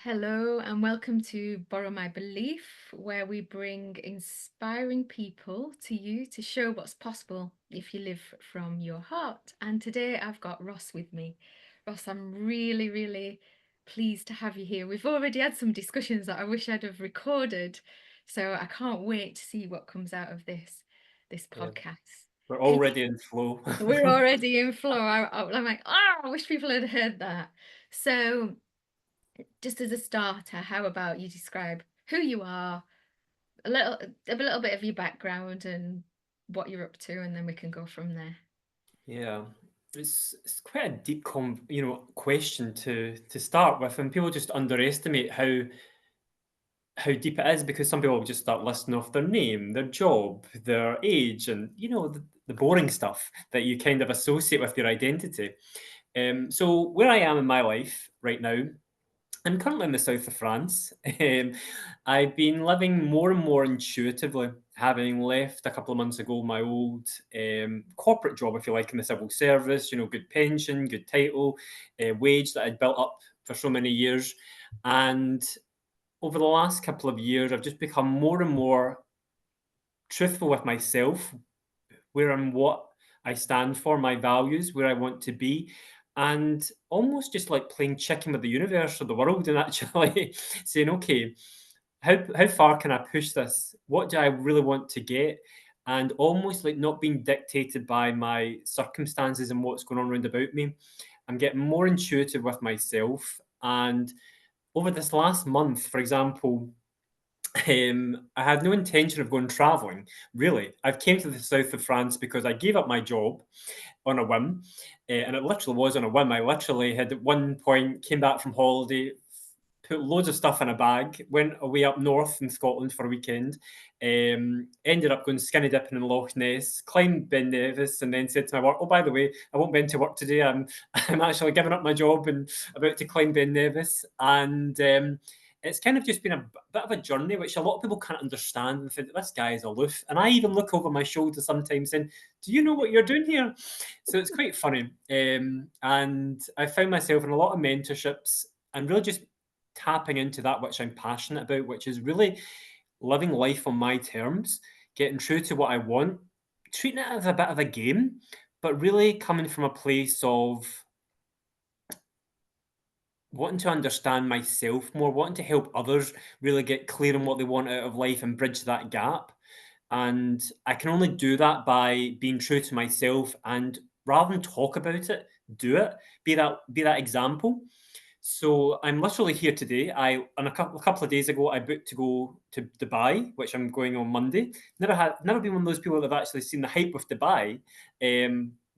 Hello, and welcome to Borrow My Belief, where we bring inspiring people to you to show what's possible if you live from your heart. And today I've got Ross with me. Ross, I'm really pleased to have you here. We've already had some discussions that I wish I'd have recorded, so I can't wait to see what comes out of this Yeah, podcast. we're Can already in flow. We're already in flow. I'm like, I wish people had heard that. So just as a starter, how about you describe who you are, a little bit of your background and what you're up to, and then we can go from there. Yeah, it's quite a deep question to start with, and people just underestimate how deep it is because some people will just start listing off their name, their job, their age, and the boring stuff that you kind of associate with your identity. So where I am in my life right now, I'm currently in the south of France. I've been living more and more intuitively, having left a couple of months ago my old corporate job, if you like, in the civil service. Good pension, good title, wage that I'd built up for so many years. And over the last couple of years, I've just become more and more truthful with myself, where I'm, what I stand for, my values, where I want to be, and almost just like playing chicken with the universe or the world, and actually saying, okay, how far can I push this? What do I really want to get? And almost like not being dictated by my circumstances and what's going on around about me. I'm getting more intuitive with myself. And over this last month, for example, I had no intention of going traveling, really. I've came to the south of France because I gave up my job on a whim, and it literally was on a whim. I literally had at one point came back from holiday, put loads of stuff in a bag, went away up north in Scotland for a weekend, ended up going skinny dipping in Loch Ness, climbed Ben Nevis, and then said to my work, "Oh, by the way, I won't be into work today. I'm actually giving up my job and about to climb Ben Nevis." And it's kind of just been a bit of a journey, which a lot of people can't understand and think this guy is aloof. And I even look over my shoulder sometimes saying, "Do you know what you're doing here?" So it's quite funny. And I found myself in a lot of mentorships and really just tapping into that which I'm passionate about, which is really living life on my terms, getting true to what I want, treating it as a bit of a game, but really coming from a place of wanting to understand myself more, wanting to help others really get clear on what they want out of life and bridge that gap. And I can only do that by being true to myself and rather than talk about it, do it. Be that example. So I'm literally here today. I on a couple of days ago I booked to go to Dubai, which I'm going on Monday. Never been one of those people that have actually seen the hype of Dubai.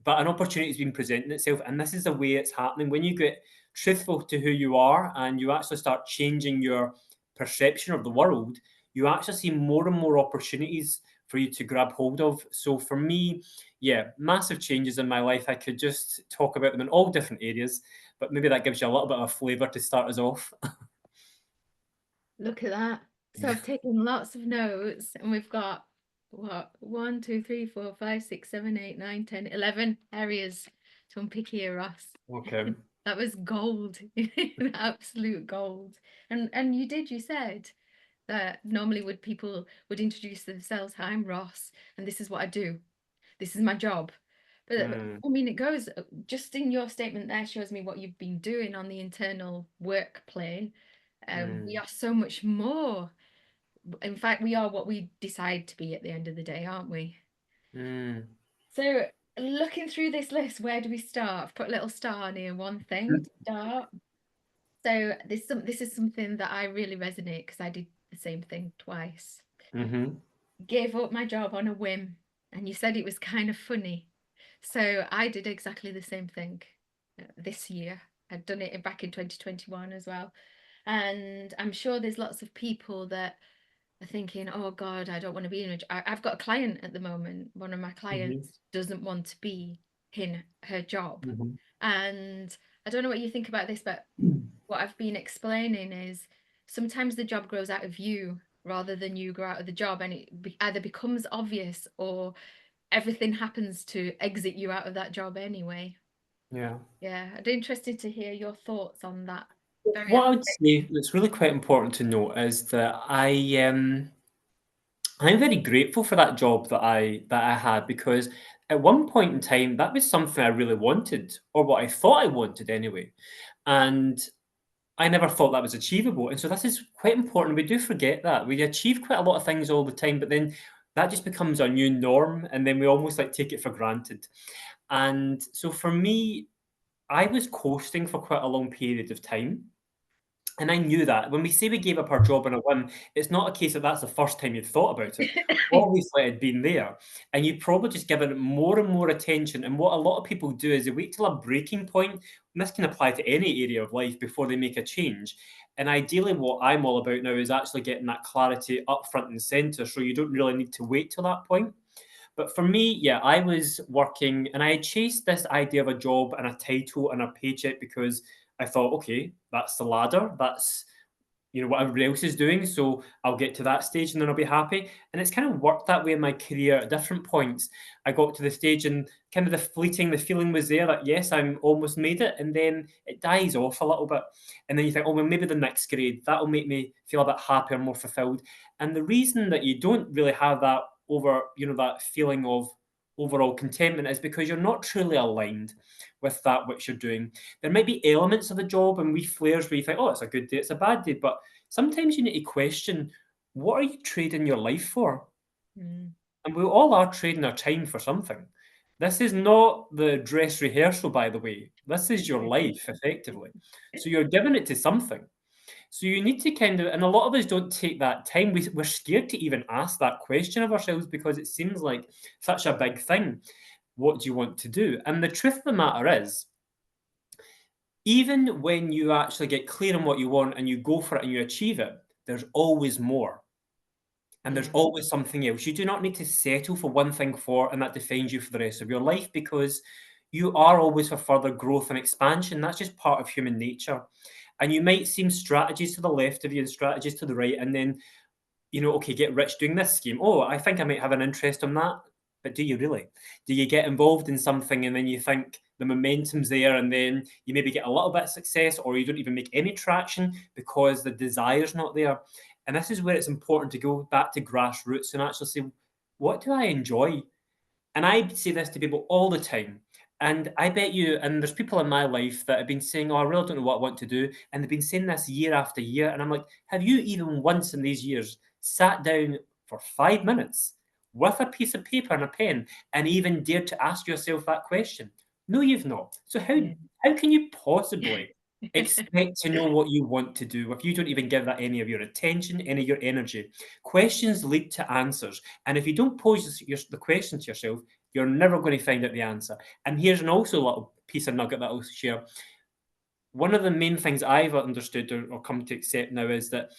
But an opportunity has been presenting itself, and this is the way it's happening. When you get truthful to who you are and you actually start changing your perception of the world, you actually see more and more opportunities for you to grab hold of. So for me, yeah, massive changes in my life. I could just talk about them in all different areas, but maybe that gives you a little bit of a flavour to start us off. Look at that. So I've taken lots of notes, and we've got what, 1, 2, 3, 4, 5, 6, 7, 8, 9, 10, 11 areas to unpick here, Ross. Okay. That was gold, absolute gold. And you said that normally would people would introduce themselves, "Hi, I'm Ross, and this is what I do. This is my job." But Mm, I mean, it goes just in your statement there shows me what you've been doing on the internal work plane. We mm, are so much more. In fact, we are what we decide to be at the end of the day, aren't we? mm. So, looking through this list, where do we start? I've put a little star near one thing to start. So this is something that I really resonate because I did the same thing twice. Mhm, Gave up my job on a whim, and you said it was kind of funny. So I did exactly the same thing this year. I'd done it back in 2021 as well. And I'm sure there's lots of people that are thinking, oh God, I don't want to be in a I've got a client at the moment. One of my mhm, clients doesn't want to be in her job. mhm. And I don't know what you think about this, but what I've been explaining is sometimes the job grows out of you rather than you grow out of the job, and either becomes obvious or everything happens to exit you out of that job anyway. Yeah. Yeah, I'd be interested to hear your thoughts on that. very What I would aspect. say that's really quite important to note is that I'm very grateful for that job that I had because at one point in time that was something I really wanted, or what I thought I wanted anyway. And I never thought that was achievable. And so this is quite important. We do forget that. We achieve quite a lot of things all the time, but then that just becomes our new norm. And then we almost like take it for granted. And so for me, I was coasting for quite a long period of time. And I knew that. When we say we gave up our job on a whim, it's not a case that that's the first time you'd thought about it. Obviously, it had been there, and you'd probably just given it more and more attention. And what a lot of people do is they wait till a breaking point, and this can apply to any area of life before they make a change. And ideally, what I'm all about now is actually getting that clarity up front and center, so you don't really need to wait till that point. But for me, yeah, I was working and I had chased this idea of a job and a title and a paycheck because I thought, okay, that's the ladder. That's what everybody else is doing. So I'll get to that stage and then I'll be happy. And it's kind of worked that way in my career at different points. I got to the stage and kind of the feeling was there that yes, I'm almost made it. And then it dies off a little bit. And then you think, oh, well, maybe the next grade, that'll make me feel a bit happier, more fulfilled. And the reason that you don't really have that that feeling of overall contentment is because you're not truly aligned with that which you're doing. There might be elements of the job and wee flares where you think, oh, it's a good day, it's a bad day. But sometimes you need to question, what are you trading your life for? Mm, And we all are trading our time for something. This is not the dress rehearsal, by the way. This is your yeah. life, effectively. So you're giving it to something. So you need to kind of, and a lot of us don't take that time. We're scared to even ask that question of ourselves because it seems like such a big thing. What do you want to do? And the truth of the matter is, even when you actually get clear on what you want and you go for it and you achieve it, there's always more. And there's Yeah. always something else. You do not need to settle for one thing for and that defines you for the rest of your life because you are always for further growth and expansion. That's just part of human nature. And you might seem strategies to the left of you and strategies to the right, and then okay, get rich doing this scheme. Oh, I think I might have an interest on that. But do you really? Do you get involved in something and then you think the momentum's there and then you maybe get a little bit of success or you don't even make any traction because the desire's not there? And this is where it's important to go back to grassroots and actually say, what do I enjoy? And I say this to people all the time. And I bet you, and there's people in my life that have been saying, oh, I really don't know what I want to do. And they've been saying this year after year. And I'm like, have you even once in these years sat down for 5 minutes with a piece of paper and a pen and even dared to ask yourself that question? No, you've not. So Yeah. how can you possibly expect to know what you want to do if you don't even give that any of your attention, any of your energy? Questions lead to answers. And if you don't pose the question to yourself, you're never going to find out the answer. And here's an also little piece of nugget that I'll share. One of the main things I've understood or come to accept now is that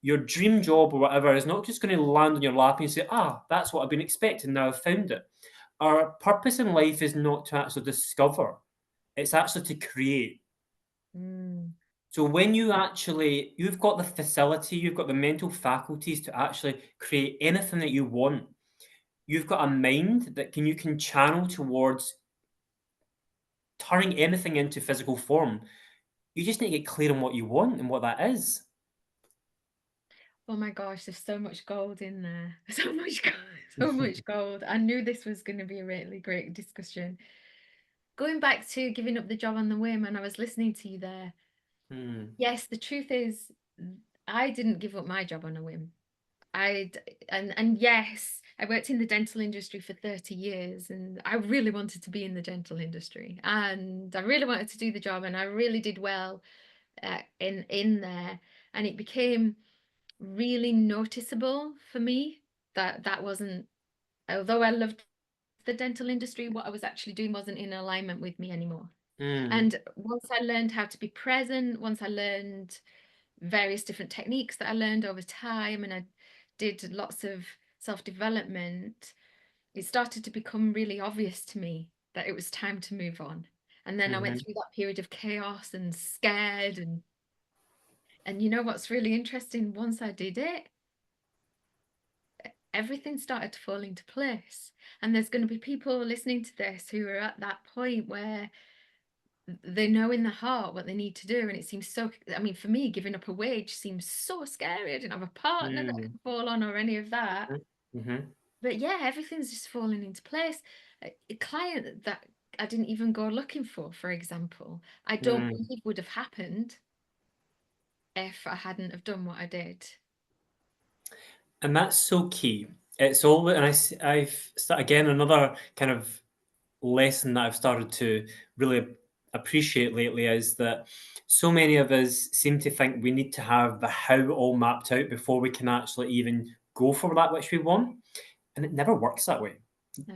your dream job or whatever is not just going to land on your lap and you say, that's what I've been expecting. Now I've found it. Our purpose in life is not to actually discover, it's actually to create. Mm, So when you've got the facility, you've got the mental faculties to actually create anything that you want. You've got a mind that you can channel towards turning anything into physical form. You just need to get clear on what you want and what that is. oh my gosh, there's so much gold in there. So much gold, so much gold. I knew this was going to be a really great discussion. Going back to giving up the job on the whim, and I was listening to you there. Hmm. Yes, the truth is, I didn't give up my job on a whim. I and yes, I worked in the dental industry for 30 years, and I really wanted to be in the dental industry, and I really wanted to do the job, and I really did well in there, and it became really noticeable for me that that wasn't, although I loved the dental industry, what I was actually doing wasn't in alignment with me anymore. Hmm. And once I learned how to be present, once I learned various different techniques that I learned over time, and I did lots of self-development, it started to become really obvious to me that it was time to move on. And then I went Mhm. through that period of chaos and scared, and you know what's really interesting? Once I did it, everything started to fall into place. And there's going to be people listening to this who are at that point where they know in their heart what they need to do, and it seems so, I mean, for me, giving up a wage seems so scary. I didn't have a partner that I Mm. could fall on or any of that. Mhm. Mhm. But yeah, everything's just falling into place. A client that I didn't even go looking for example, I don't Mm. believe would have happened if I hadn't have done what I did. And that's so key. It's all, and I've again, another kind of lesson that I've started to really appreciate lately is that so many of us seem to think we need to have the how all mapped out before we can actually even go for that which we want. And it never works that way.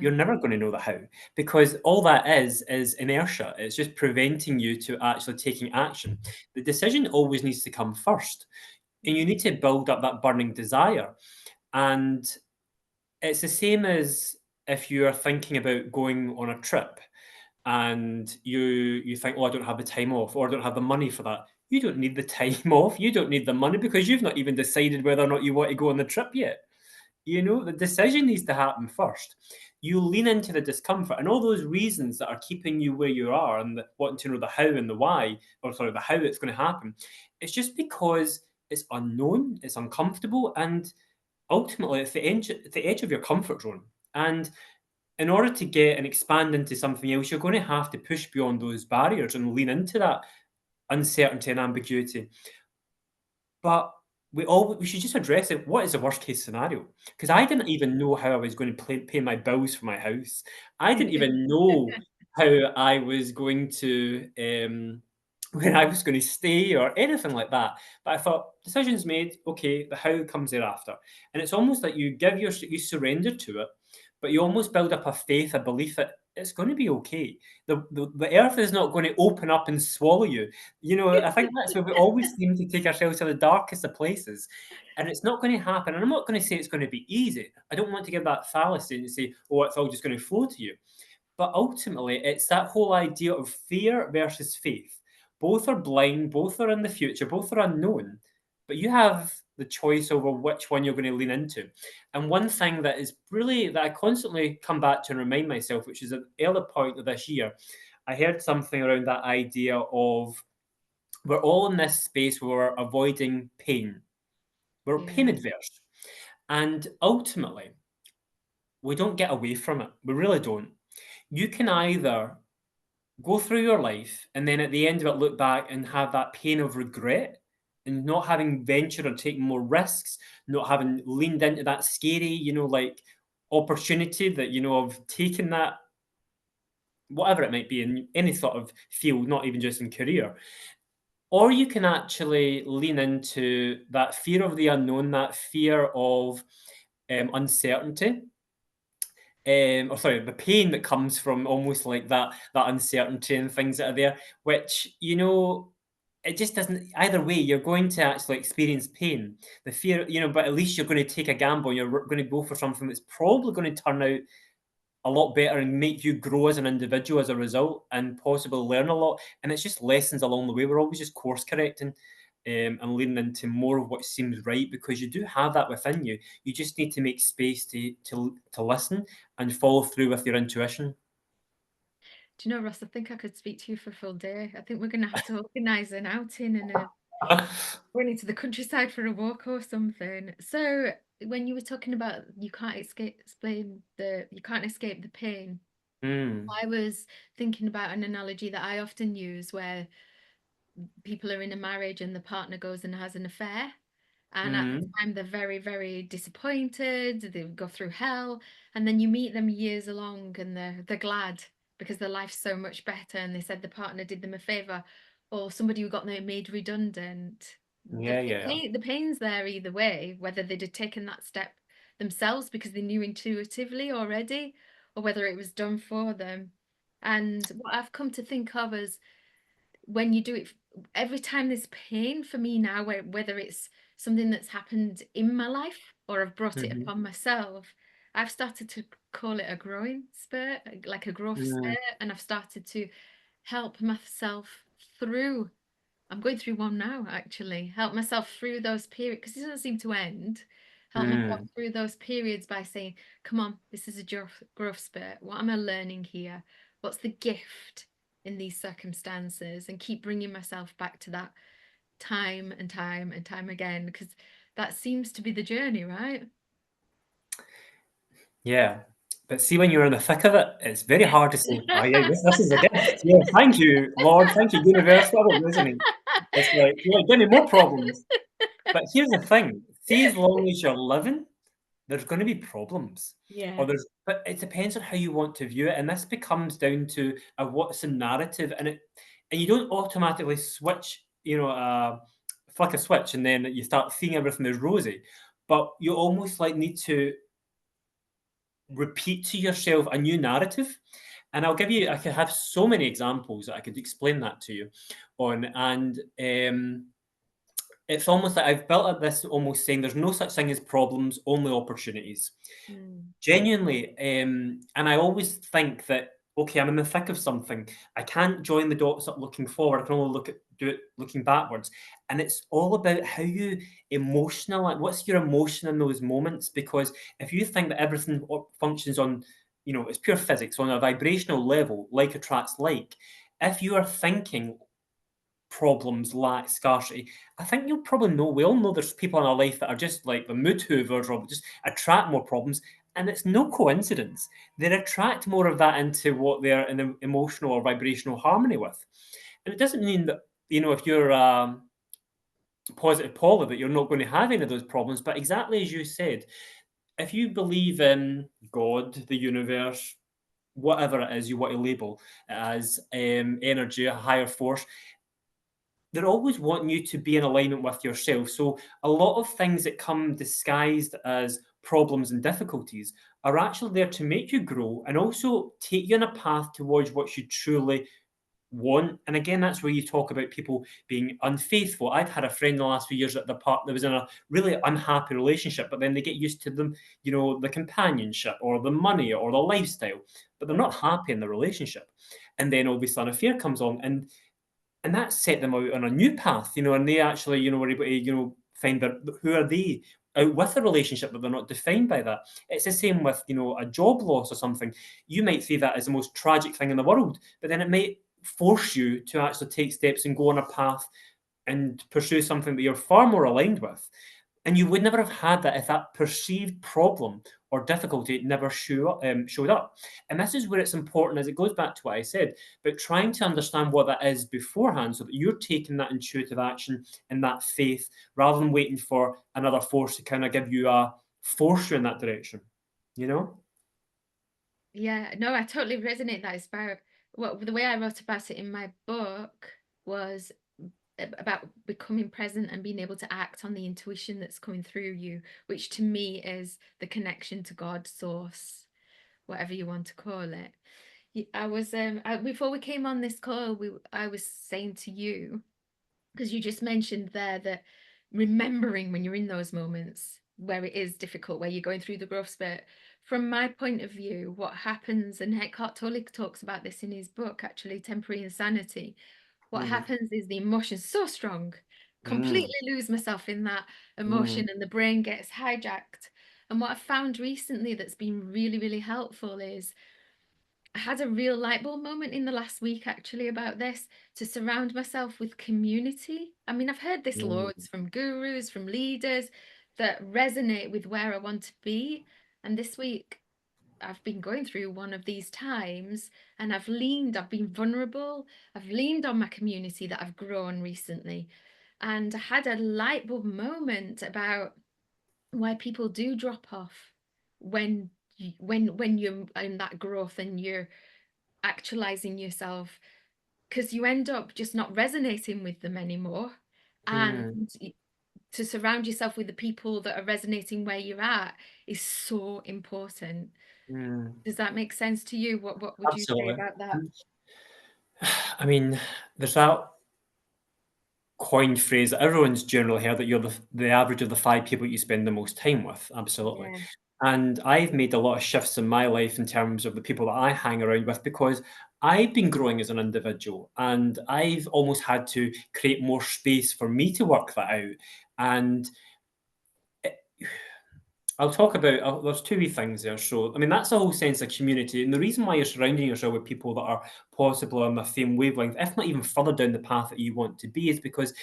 You're No. never going to know the how, because all that is inertia. It's just preventing you to actually taking action. The decision always needs to come first, and you Mhm. need to build up that burning desire. And it's the same as if you are thinking about going on a trip and you think, "Oh, I don't have the time off, or I don't have the money for that." You don't need the time off. You don't need the money because you've not even decided whether or not you want to go on the trip yet. You know, the decision needs to happen first. You lean into the discomfort and all those reasons that are keeping you where you are and wanting to know the how and the why, or sorry, the how it's going to happen. It's just because it's unknown, it's uncomfortable, and ultimately it's the edge of your comfort zone. And in order to get and expand into something else, you're going to have to push beyond those barriers and lean into that uncertainty and ambiguity. But we should just address it. What is the worst case scenario? Because I didn't even know how I was going to pay my bills for my house. I didn't even know how I was going to where I was going to stay or anything like that. But I thought decisions made. Okay, the how comes thereafter, and it's almost like you surrender to it, but you almost build up a faith, a belief that it's going to be okay. The earth is not going to open up and swallow you. You know, I think that's where we always seem to take ourselves to the darkest of places, and it's not going to happen. And I'm not going to say it's going to be easy. I don't want to give that fallacy and say, "Oh, it's all just going to flow to you." But ultimately, it's that whole idea of fear versus faith. Both are blind, both are in the future, both are unknown, but you have the choice over which one you're going to lean into. And one thing that is really that I constantly come back to and remind myself, which is at the early point of this year, I heard something around that idea of we're all in this space where we're avoiding pain. We're pain Yeah. adverse. And ultimately, we don't get away from it. We really don't. You can either go through your life and then at the end of it look back and have that pain of regret and not having ventured or taken more risks, not having leaned into that scary, like opportunity that, of taking that, whatever it might be in any sort of field, not even just in career. Or you can actually lean into that fear of the unknown, that fear of uncertainty, or sorry, the pain that comes from almost like that uncertainty and things that are there, which it just doesn't. Either way, you're going to actually experience pain, the fear, but at least you're going to take a gamble. And you're going to go for something that's probably going to turn out a lot better and make you grow as an individual as a result, and possibly learn a lot. And it's just lessons along the way. We're always just course correcting. And leaning into more of what seems right because you do have that within you. You just need to make space to listen and follow through with your intuition. Do you know, Ross, I think I could speak to you for a full day. I think we're gonna have to organise an outing and going into the countryside for a walk or something. So when you were talking about you can't escape the pain, Mm, I was thinking about an analogy that I often use where people are in a marriage and the partner goes and has an affair. And at the mm, time, they're very, very disappointed. They go through hell. And then you meet them years along and they're glad because their life's so much better. And they said the partner did them a favor or somebody who got them made redundant. yeah, yeah. The pain's there either way, whether they'd have taken that step themselves because they knew intuitively already, or whether it was done for them. And what I've come to think of as when you do it every time there's pain for me now, whether it's something that's happened in my life or I've brought it Mhm, upon myself, I've started to call it a growing spurt, like a growth mm, spurt, and I've started to help myself through. I'm going through one now, actually. Help myself through those periods because it doesn't seem to end. Help myself mm, through those periods by saying, "Come on, this is a growth spurt. What am I learning here? What's the gift? in these circumstances and keep bringing myself back to that time and time and time again, because that seems to be the journey, right? Yeah. But see, when you're in the thick of it, it's very hard to say, "Oh, yeah, this is a gift. Yeah, thank you, Lord. Thank you, universe," whatever, isn't it? It's like, "Yeah, give me more problems." But here's the thing, see, as long as you're living, there's gonna be problems, Yeah. or there's but it depends on how you want to view it, and this becomes down to what's the narrative, and you don't automatically switch, flick a switch and then you start seeing everything as rosy, but you almost, like, need to repeat to yourself a new narrative, and I could have so many examples that I could explain that to you on, and, it's almost like I've built up this almost saying there's no such thing as problems, only opportunities. Mm, Genuinely, and I always think that, okay, I'm in the thick of something. I can't join the dots up looking forward. I can only do it looking backwards. And it's all about how you like what's your emotion in those moments? Because if you think that everything functions on, it's pure physics on a vibrational level, like attracts like. If you are thinking problems, lack, scarcity, I think you'll probably know we all know there's people in our life that are just like the mood hoovers or just attract more problems. And it's no coincidence. They attract more of that into what they're in emotional or vibrational harmony with. And it doesn't mean that, if you're positive Paula, that you're not going to have any of those problems. But exactly as you said, if you believe in God, the universe, whatever it is you want to label it as, energy, a higher force, they're always wanting you to be in alignment with yourself. So a lot of things that come disguised as problems and difficulties are actually there to make you grow and also take you on a path towards what you truly want. And again, that's where you talk about people being unfaithful. I've had a friend in the last few years at the part that was in a really unhappy relationship, but then they get used to them, the companionship or the money or the lifestyle, but they're not happy in the relationship. And then all of a sudden, an affair comes along, and that set them out on a new path, and they actually, were able to, find their who are they out with a relationship, but they're not defined by that. It's the same with, a job loss or something. You might see that as the most tragic thing in the world, but then it might force you to actually take steps and go on a path and pursue something that you're far more aligned with. And you would never have had that if that perceived problem or difficulty never showed up. And this is where it's important, as it goes back to what I said, but trying to understand what that is beforehand so that you're taking that intuitive action and that faith rather than waiting for another force to kind of give you a force you in that direction, you know? yeah, no, I totally resonate that inspired. Well, the way I wrote about it in my book was about becoming present and being able to act on the intuition that's coming through you, which to me is the connection to God, source, whatever you want to call it. I was before we came on this call, I was saying to you, because you just mentioned there that remembering when you're in those moments where it is difficult, where you're going through the growth spurt. From my point of view, what happens, and Eckhart Tolle talks about this in his book, actually, Temporary Insanity. What Mm, happens is the emotion's so strong, mm, completely lose myself in that mm, emotion, and the brain gets hijacked. And what I found recently that's been really, really helpful is I had a real light bulb moment in the last week actually about this, to surround myself with community. I mean, I've heard this mm, loads from gurus, from leaders that resonate with where I want to be. And this week, I've been going through one of these times and I've been vulnerable, I've leaned on my community that I've grown recently. And I had a light bulb moment about why people do drop off when when you're in that growth and you're actualizing yourself, because you end up just not resonating with them anymore. And mm, to surround yourself with the people that are resonating where you're at is so important. mm. Does that make sense to you? What would you say Absolutely. about that? I mean, there's that coined phrase that everyone's generally heard that you're the average of the 5 people you spend the most time with, absolutely. Yeah. And I've made a lot of shifts in my life in terms of the people that I hang around with because I've been growing as an individual and I've almost had to create more space for me to work that out. And I'll talk about there's 2 wee things there. So, I mean, that's the whole sense of community, and the reason why you're surrounding yourself with people that are possibly on the same wavelength, if not even further down the path that you want to be, is because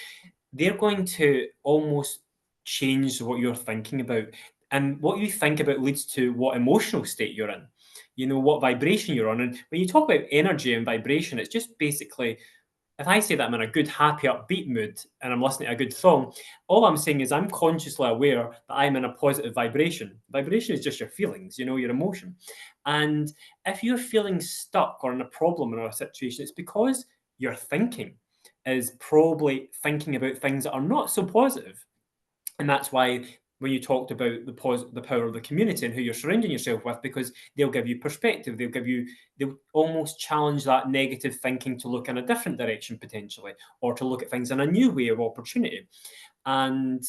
they're going to almost change what you're thinking about. And what you think about leads to what emotional state you're in, what vibration you're on. And when you talk about energy and vibration, it's just basically if I say that I'm in a good, happy, upbeat mood and I'm listening to a good song, all I'm saying is I'm consciously aware that I'm in a positive vibration. Vibration is just your feelings, your emotion. And if you're feeling stuck or in a problem or a situation, it's because your thinking is probably thinking about things that are not so positive. And that's why when you talked about the power of the community and who you're surrounding yourself with, because they'll give you perspective, they'll almost challenge that negative thinking to look in a different direction potentially, or to look at things in a new way of opportunity. And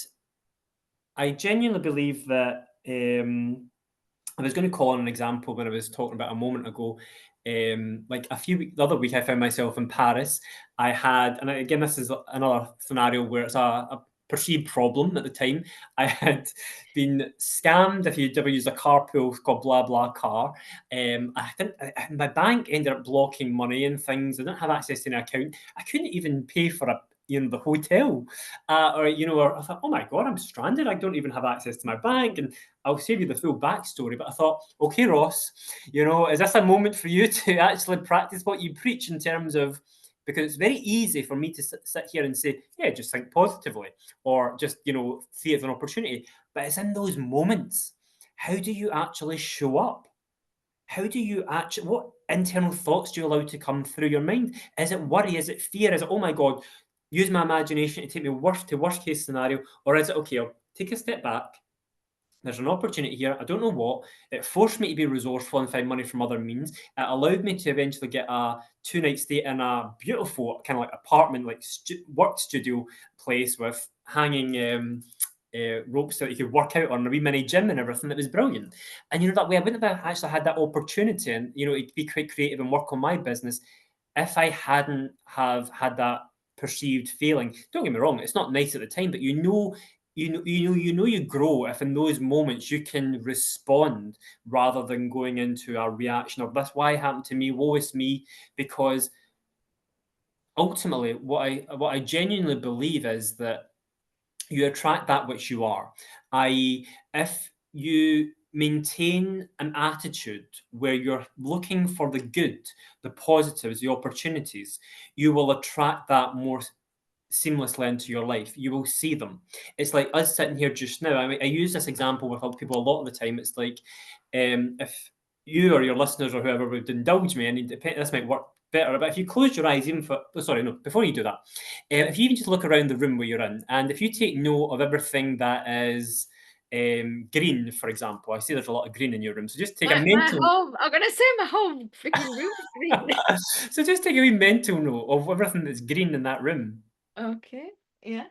I genuinely believe that I was going to call on an example when I was talking about a moment ago. Like the other week, I found myself in Paris. And again, this is another scenario where it's a perceived problem at the time. I had been scammed. If you'd ever used a car pool called Blah Blah Car, my bank ended up blocking money and things. I didn't have access to an account. I couldn't even pay for the hotel, or I thought, oh my god, I'm stranded. I don't even have access to my bank, and I'll save you the full backstory, but I thought, okay, Ross, is this a moment for you to actually practice what you preach in terms of, because it's very easy for me to sit here and say, yeah, just think positively, or just, see it as an opportunity. But it's in those moments. How do you actually show up? How do you actually, what internal thoughts do you allow to come through your mind? Is it worry? Is it fear? Is it, oh my God, use my imagination to take me worst case scenario? Or is it, okay, I'll take a step back. There's an opportunity here. I don't know what. It forced me to be resourceful and find money from other means. It allowed me to eventually get a 2-night stay in a beautiful kind of like apartment, like work studio place with hanging ropes that you could work out on, a wee mini gym and everything. That was brilliant. And that way, I wouldn't have actually had that opportunity and to be quite creative and work on my business if I hadn't have had that perceived failing. Don't get me wrong; it's not nice at the time, but you grow if in those moments you can respond rather than going into a reaction of that's why it happened to me, woe is me, because ultimately what I genuinely believe is that you attract that which you are, i.e., if you maintain an attitude where you're looking for the good, the positives, the opportunities, you will attract that more seamlessly into your life. You will see them. It's like us sitting here just now. I mean, I use this example with other people a lot of the time. It's like if you or your listeners or whoever would indulge me, and this might work better, but if you close your eyes, even for, oh, sorry, no, before you do that, if you even just look around the room where you're in, and if you take note of everything that is green, for example, I see there's a lot of green in your room. So just take a My mental, whole I'm gonna say my whole freaking room's green. so just take a wee mental note of everything that's green in that room. Okay, yeah.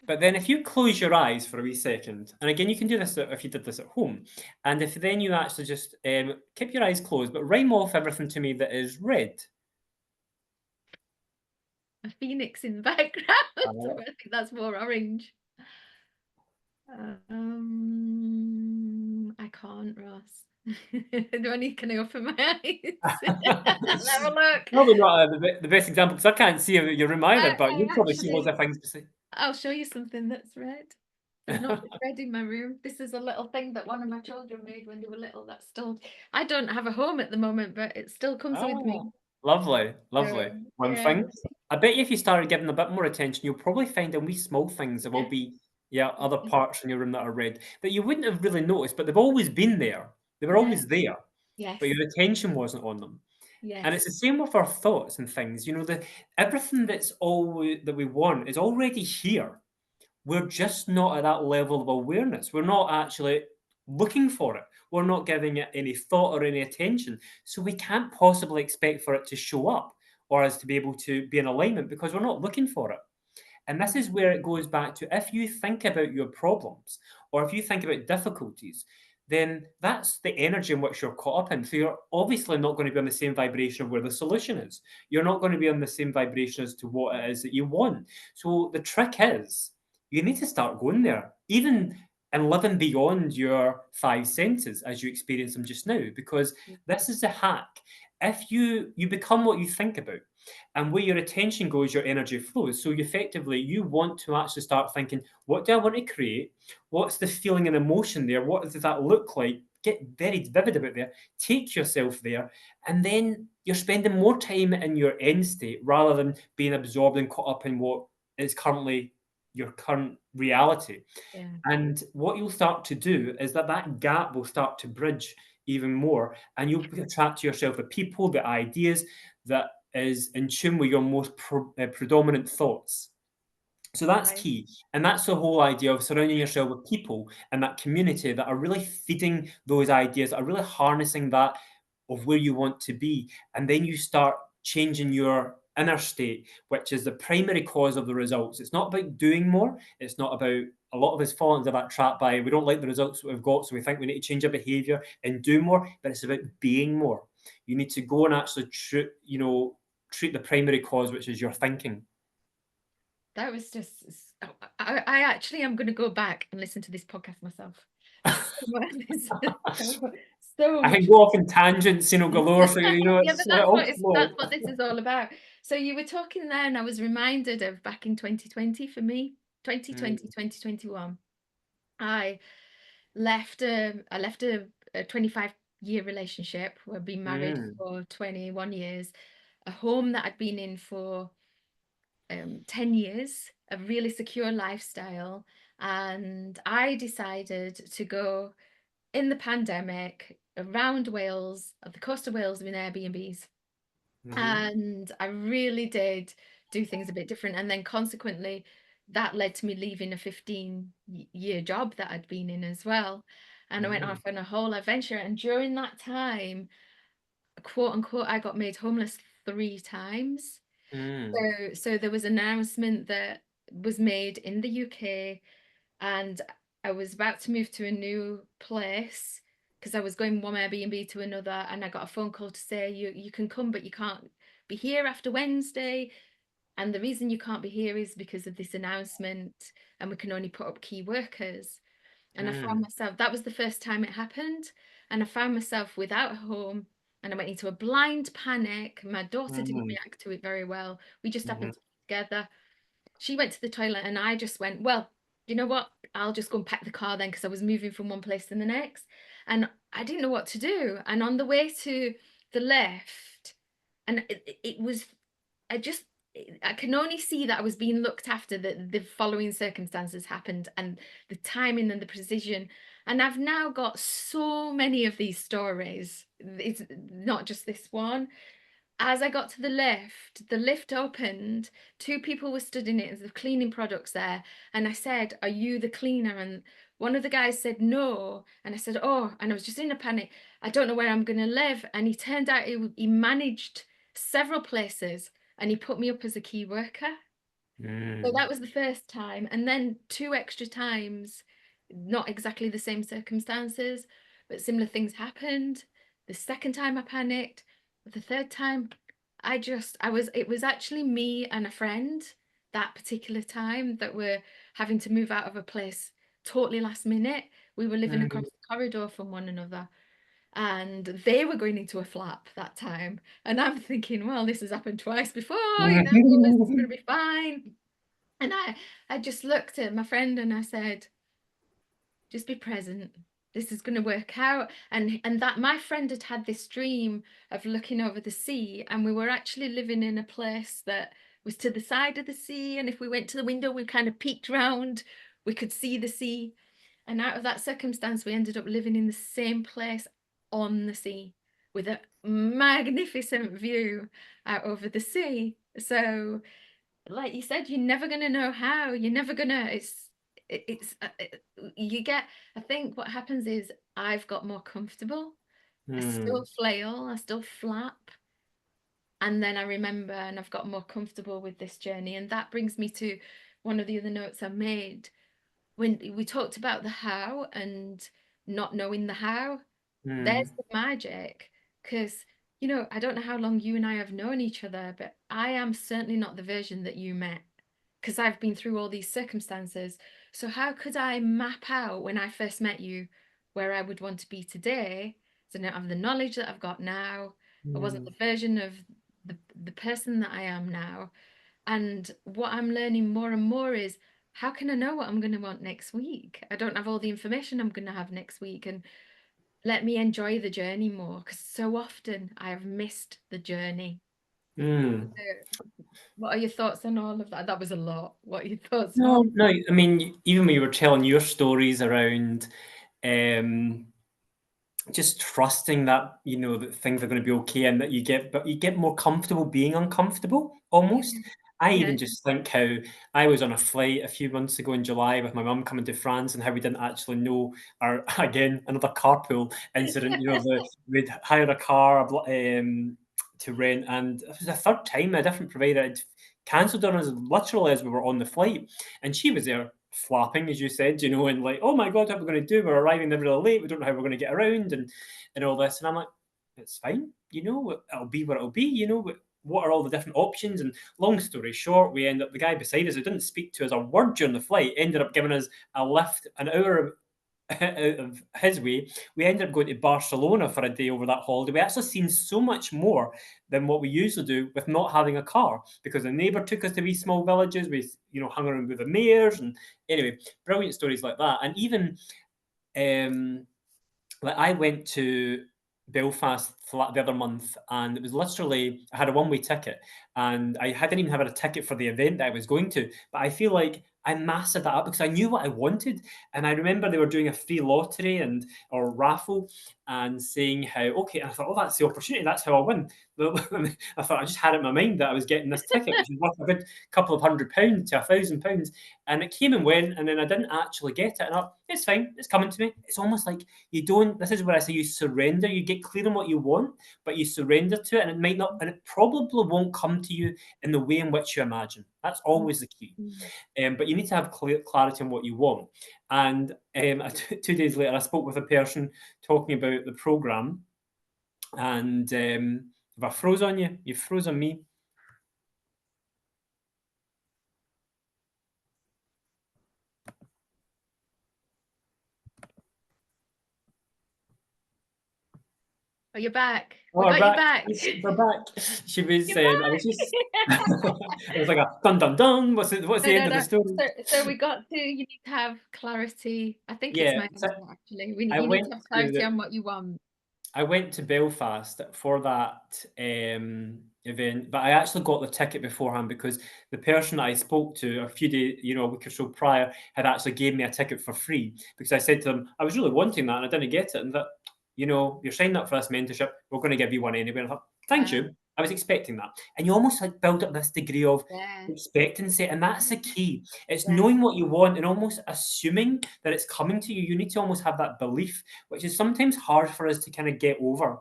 But then if you close your eyes for a wee second, and again, you can do this if you did this at home, and if then you actually just keep your eyes closed, but rhyme off everything to me that is red. A phoenix in the background. Uh, I think that's more orange. I can't, Ross. Do I need, can I open my eyes? Have a look. Probably not the best example because I can't see your room either, but I you'll probably see lots actually, of things to say. I'll show you something that's red. There's not much red in my room. This is a little thing that one of my children made when they were little. That's still, I don't have a home at the moment, but it still comes with me. Oh, lovely, lovely. So One yeah, thing, I bet you if you started giving a bit more attention, you'll probably find in wee small things there will yes, be, yeah, other parts in your room that are red that you wouldn't have really noticed, but they've always been there. They were yes, always there, but yes, your attention wasn't on them. And it's yes, the same with our thoughts and things. Everything that we want is already here. We're just not at that level of awareness. We're not actually looking for it. We're not giving it any thought or any attention. So we can't possibly expect for it to show up or us to be able to be in alignment because we're not looking for it. And this is where it goes back to if you think about your problems or if you think about difficulties, then that's the energy in which you're caught up in. So you're obviously not going to be on the same vibration of where the solution is. You're not going to be on the same vibration as to what it is that you want. So the trick is you need to start going there. Even and living beyond your five senses as you experience them just now. Because this is the hack. If you become what you think about, and where your attention goes, your energy flows. So effectively, you want to actually start thinking, what do I want to create? What's the feeling and emotion there? What does that look like? Get very vivid about there. Take yourself there, and then you're spending more time in your end state rather than being absorbed and caught up in what is currently your current reality. Yeah. And what you'll start to do is that that gap will start to bridge even more, and you'll attract to yourself the people, the ideas that is in tune with your most predominant thoughts. So that's Right. key. And that's the whole idea of surrounding yourself with people and that community that are really feeding those ideas, that are really harnessing that of where you want to be. And then you start changing your inner state, which is the primary cause of the results. It's not about doing more. It's not about a lot of us fall into that trap by we don't like the results that we've got, so we think we need to change our behavior and do more, but it's about being more. You need to go and actually treat the primary cause, which is your thinking. That was just oh, I actually am going to go back and listen to this podcast myself. This is so, so I can much go off in tangents, galore. So yeah, but it's all that's flow. what this is all about. So you were talking there, and I was reminded of back in 2020 for me, 2020, Mm, 2021. I I left a 25-year relationship. We've been married mm, for 21 years, a home that I'd been in for 10 years, a really secure lifestyle. And I decided to go in the pandemic around Wales, at the coast of Wales, in Airbnbs. mhm, And I really did do things a bit different. And then consequently, that led to me leaving a 15-year job that I'd been in as well. And I went mm, off on a whole adventure. And during that time, quote unquote, I got made homeless 3 times. mm, So there was an announcement that was made in the UK, and I was about to move to a new place because I was going one Airbnb to another, and I got a phone call to say you can come, but you can't be here after Wednesday. And the reason you can't be here is because of this announcement, and we can only put up key workers. And I found mm, myself, that was the first time it happened. And I found myself without a home, and I went into a blind panic. My daughter didn't mhm, react to it very well. We just happened mhm, to be together. She went to the toilet, and I just went, well, you know what? I'll just go and pack the car then, because I was moving from one place to the next. And I didn't know what to do. And on the way to the left, and it was, I just, I can only see that I was being looked after, that the following circumstances happened, and the timing and the precision. And I've now got so many of these stories. It's not just this one. As I got to the lift opened, two people were stood in it, the cleaning products there, and I said, "Are you the cleaner?" And one of the guys said no, and I said, "Oh," and I was just in a panic. I don't know where I'm going to live. And he turned out he managed several places, and he put me up as a key worker. So mm, that was the first time. And then two extra times, not exactly the same circumstances, but similar things happened. The second time I panicked. The third time, it was actually me and a friend that particular time that were having to move out of a place totally last minute. We were living across mhm, the corridor from one another, and they were going into a flap that time. And I'm thinking, well, this has happened twice before, this is going to be fine. And I just looked at my friend and I said, just be present. This is going to work out. And that my friend had had this dream of looking over the sea, and we were actually living in a place that was to the side of the sea. And if we went to the window, we kind of peeked round, we could see the sea. And out of that circumstance, we ended up living in the same place on the sea with a magnificent view out over the sea. So like you said, you're never gonna know how. You're never gonna. You get. I think what happens is I've got more comfortable. I still mm, flail. I still flap. And then I remember, and I've got more comfortable with this journey. And that brings me to one of the other notes I made when we talked about the how and not knowing the how. There's mm, the magic. Because, I don't know how long you and I have known each other, but I am certainly not the version that you met, because I've been through all these circumstances. So how could I map out when I first met you where I would want to be today? So I don't have the knowledge that I've got now. I wasn't Mm. the version of the person that I am now. And what I'm learning more and more is how can I know what I'm going to want next week? I don't have all the information I'm going to have next week. And let me enjoy the journey more because so often I have missed the journey. Mm. What are your thoughts on all of that? That was a lot. What are your thoughts on all? No, no, I mean, even when you were telling your stories around, um, just trusting that, that things are gonna be okay and that you get more comfortable being uncomfortable, Yeah, almost. I yeah, even just think how I was on a flight a few months ago in July with my mum coming to France and how we didn't actually know our again, another carpool incident, we'd hired a car, to rent, and it was the third time a different provider had cancelled on us literally as we were on the flight, and she was there flapping, as you said, and like, "Oh my god, what are we gonna do? We're arriving there really late. We don't know how we're gonna get around," and all this. And I'm like, "It's fine, it'll be what it'll be, what are all the different options?" And long story short, we end up the guy beside us who didn't speak to us a word during the flight ended up giving us a lift an hour out of his way. We ended up going to Barcelona for a day over that holiday. We actually seen so much more than what we usually do with not having a car because a neighbour took us to these small villages. We, hung around with the mayors and anyway, brilliant stories like that. And even um, like I went to Belfast the other month, and it was literally I had a one-way ticket, and I hadn't even had a ticket for the event that I was going to. But I feel like I mastered that up because I knew what I wanted, and I remember they were doing a free lottery and or raffle, and saying how okay, and I thought, oh, that's the opportunity, that's how I win. I thought I just had it in my mind that I was getting this ticket, which was worth a good couple of £100 to £1,000, and it came and went, and then I didn't actually get it. And I thought, it's fine, it's coming to me. It's almost like you don't this is where I say you surrender. You get clear on what you want, but you surrender to it, and it might not and it probably won't come to you in the way in which you imagine. That's always the key. mm. But you need to have clarity on what you want. And 2 days later, I spoke with a person talking about the program, and if I froze on you, you froze on me. Oh, you're back. Oh, We we're got you back. back. We're back. She was. You're I was just. back. It was like a dun dun dun. What's No, the end no, of the no. story? So we got to you need to have clarity. I think it's Yeah. my So internet actually. I You need went to have to clarity the on what you want. I went to Belfast for that event, but I actually got the ticket beforehand because the person that I spoke to a few days, a week or so prior, had actually gave me a ticket for free because I said to them, I was really wanting that and I didn't get it. And that, you're signing up for this mentorship, we're going to give you one anyway. And I thought, thank Wow. you. I was expecting that. And you almost like build up this degree of Yeah. expectancy. And that's the key. It's Yeah. knowing what you want and almost assuming that it's coming to you. You need to almost have that belief, which is sometimes hard for us to kind of get over.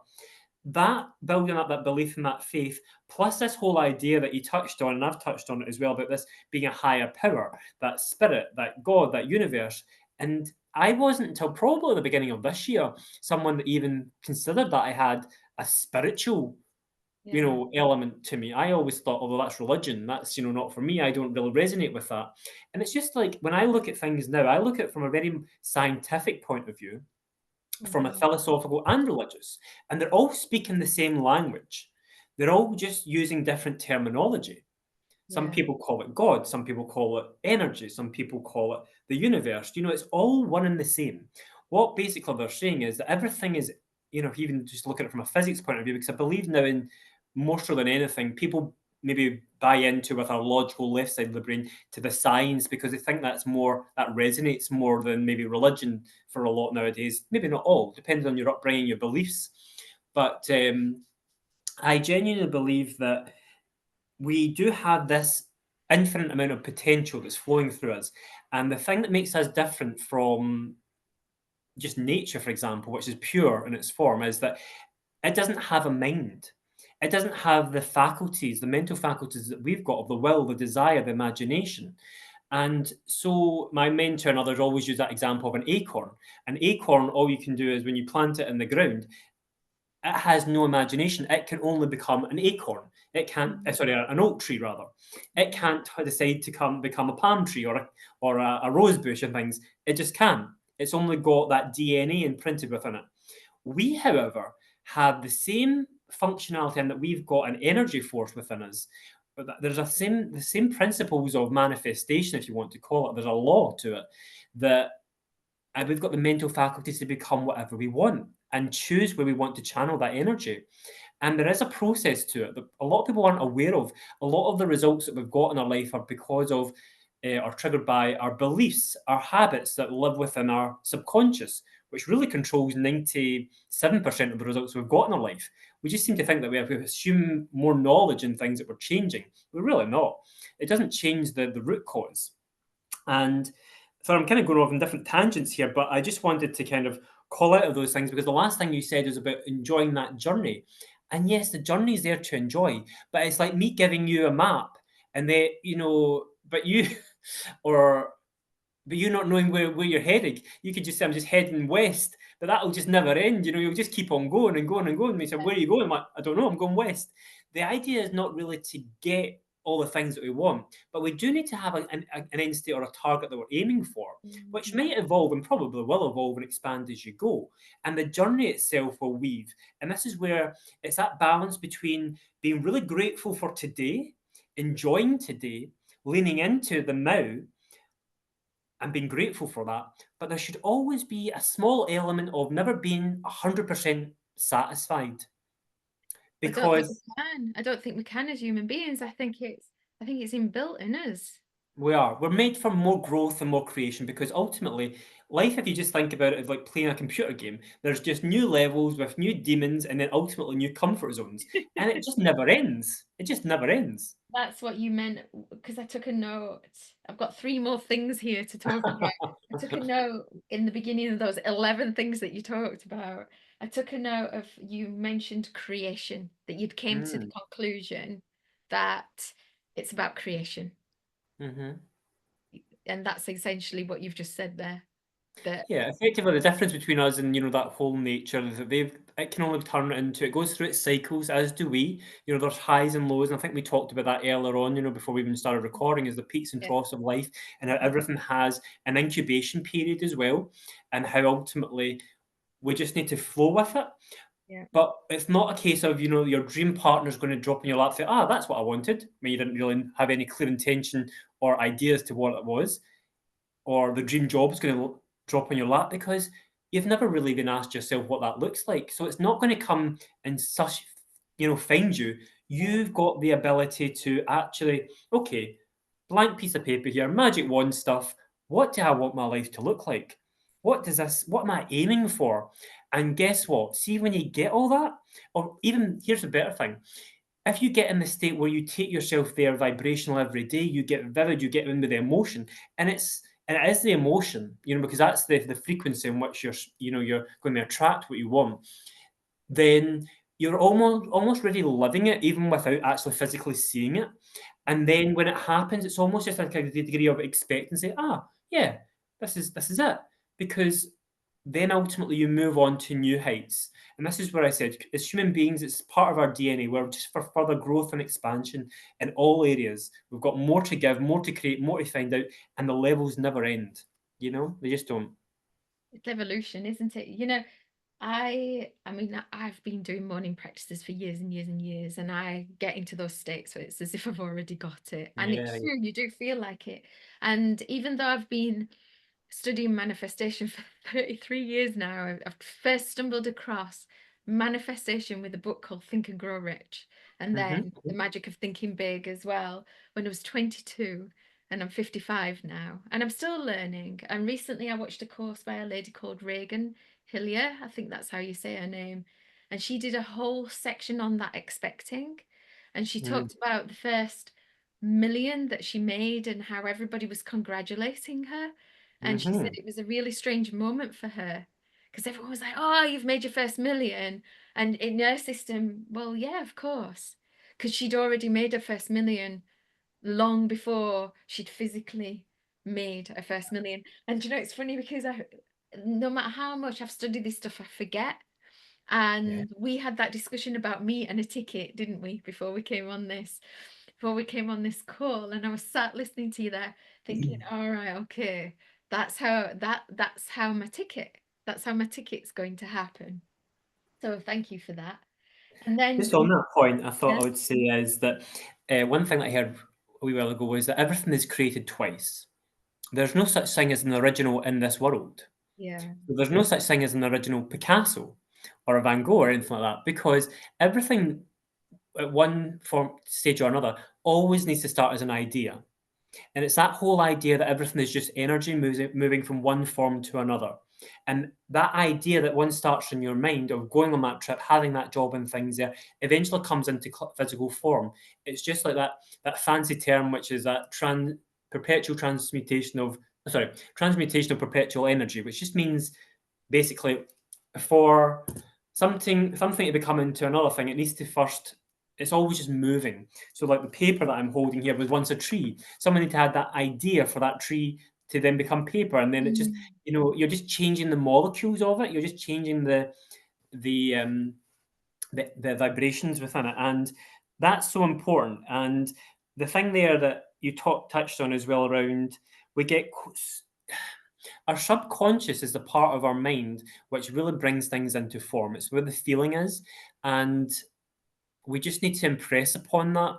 That building up that belief and that faith, plus this whole idea that you touched on, and I've touched on it as well, about this being a higher power, that spirit, that God, that universe. And I wasn't until probably the beginning of this year someone that even considered that I had a spiritual Yeah. element to me. I always thought, although that's religion, that's not for me. I don't really resonate with that. And it's just like when I look at things now, I look at it from a very scientific point of view, from a Hmm. philosophical and religious, and they're all speaking the same language. They're all just using different terminology. Some Yeah. people call it God, some people call it energy, some people call it the universe. It's all one and the same. What basically they're saying is that everything is, even just look at it from a physics point of view, because I believe now in more so than anything, people maybe buy into with our logical left side of the brain to the science because they think that resonates more than maybe religion for a lot nowadays. Maybe not all, depending on your upbringing, your beliefs. But I genuinely believe that we do have this infinite amount of potential that's flowing through us. And the thing that makes us different from just nature, for example, which is pure in its form, is that it doesn't have a mind. It doesn't have the faculties, the mental faculties that we've got of the will, the desire, the imagination. And so my mentor and others always use that example of an acorn. An acorn, all you can do is when you plant it in the ground, it has no imagination. It can only become an acorn. It can't, Mm, sorry, an oak tree rather. It mm, can't decide to become a palm tree or a rose bush and things. It just can't. It's only got that DNA imprinted within it. We, however, have the same functionality in that we've got an energy force within us. But there's the same principles of manifestation, if you want to call it. There's a law to it that we've got the mental faculties to become whatever we want and choose where we want to channel that energy. And there is a process to it that a lot of people aren't aware of. A lot of the results that we've got in our life are because of are triggered by our beliefs, our habits that live within our subconscious, which really controls 97% of the results we've got in our life. We just seem to think that we assume more knowledge in things that we're changing. We're really not. It doesn't change the root cause. And so I'm kind of going off on different tangents here, but I just wanted to kind of call out of those things because the last thing you said was about enjoying that journey. And yes, the journey is there to enjoy, but it's like me giving you a map and they, but you or but you not knowing where you're heading, you could just say, I'm just heading west, but that'll just never end. You'll just keep on going and going and going. And they say, where are you going? I'm like, I don't know, I'm going west. The idea is not really to get all the things that we want, but we do need to have an end state or a target that we're aiming for, which mm. might evolve and probably will evolve and expand as you go. And the journey itself will weave. And this is where it's that balance between being really grateful for today, enjoying today, leaning into the now, and being grateful for that. But there should always be a small element of never being 100% satisfied I don't think we because can. I don't think we can as human beings. I think it's inbuilt in us. we're made for more growth and more creation because ultimately life, if you just think about it, is like playing a computer game. There's just new levels with new demons and then ultimately new comfort zones, and it just never ends. It just never ends. That's what you meant because I took a note. I've got three more things here to talk about. I took a note in the beginning of those 11 things that you talked about. I took a note of you mentioned creation, that you'd came to the Mm, conclusion that it's about creation. mhm. And that's essentially what you've just said there. That Yeah, effectively, the difference between us and, that whole nature is that it can only turn into it goes through its cycles, as do we. There's highs and lows, and I think we talked about that earlier on, before we even started recording, is the peaks and yeah, troughs of life, and how yeah, everything has an incubation period as well, and how ultimately we just need to flow with it. yeah. But it's not a case of, your dream partner's going to drop in your lap and say, that's what I wanted. When you didn't really have any clear intention or ideas to what it was, or the dream job is going to drop on your lap because you've never really been asked yourself what that looks like. So it's not going to come and such, find you. You've got the ability to actually, okay, blank piece of paper here, magic wand stuff. What do I want my life to look like? What am I aiming for? And guess what? See, when you get all that, or even here's a better thing, if you get in the state where you take yourself there vibrational every day, you get vivid, you get into the emotion, and it is the emotion, because that's the frequency in which you're going to attract what you want. Then you're almost really living it, even without actually physically seeing it. And then when it happens, it's almost just like a degree of expectancy. Yeah, this is it, because then ultimately you move on to new heights. And this is where I said, as human beings, it's part of our DNA. We're just for further growth and expansion in all areas. We've got more to give, more to create, more to find out, and the levels never end. They just don't. It's evolution, isn't it? I mean, I've been doing morning practices for years and years and years, and I get into those states where it's as if I've already got it. And it's Yeah. true, you do feel like it. And even though I've been studying manifestation for 33 years now, I've first stumbled across manifestation with a book called Think and Grow Rich, and Hmm. then The Magic of Thinking Big as well when I was 22. And I'm 55 now, and I'm still learning. And recently, I watched a course by a lady called Reagan Hillier. I think that's how you say her name. And she did a whole section on that expecting. And she Mm-hmm. talked about the first million that she made and how everybody was congratulating her. And she said Hmm. it was a really strange moment for her because everyone was like, oh, you've made your first million. And in her system, well, yeah, of course. Because she'd already made her first million long before she'd physically made her first million. And it's funny because no matter how much I've studied this stuff, I forget. Yeah. And we had that discussion about meat and a ticket, didn't we, before we came on this call. And I was sat listening to you there thinking, all right, okay, that's how my ticket's going to happen. So thank you for that. And then Just on that point, I thought yeah, I would say is that one thing that I heard a wee while ago was that everything is created twice. There's no such thing as an original in this world. yeah. There's no such thing as an original Picasso or a Van Gogh or anything like that because everything at one form, stage or another always needs to start as an idea. And it's that whole idea that everything is just energy moving from one form to another. And that idea that one starts in your mind of going on that trip, having that job and things there, eventually comes into physical form. It's just like that fancy term, which is that perpetual transmutation of sorry, transmutation of perpetual energy, which just means basically for something to become into another thing, it needs to first it's always just moving. So like the paper that I'm holding here was once a tree. Someone need to have that idea for that tree to then become paper. And then it just, Mm, you're just changing the molecules of it. You're just changing the um the vibrations within it. And that's so important. And the thing there that you touched on as well around we get our subconscious is the part of our mind which really brings things into form. It's where the feeling is. And we just need to impress upon that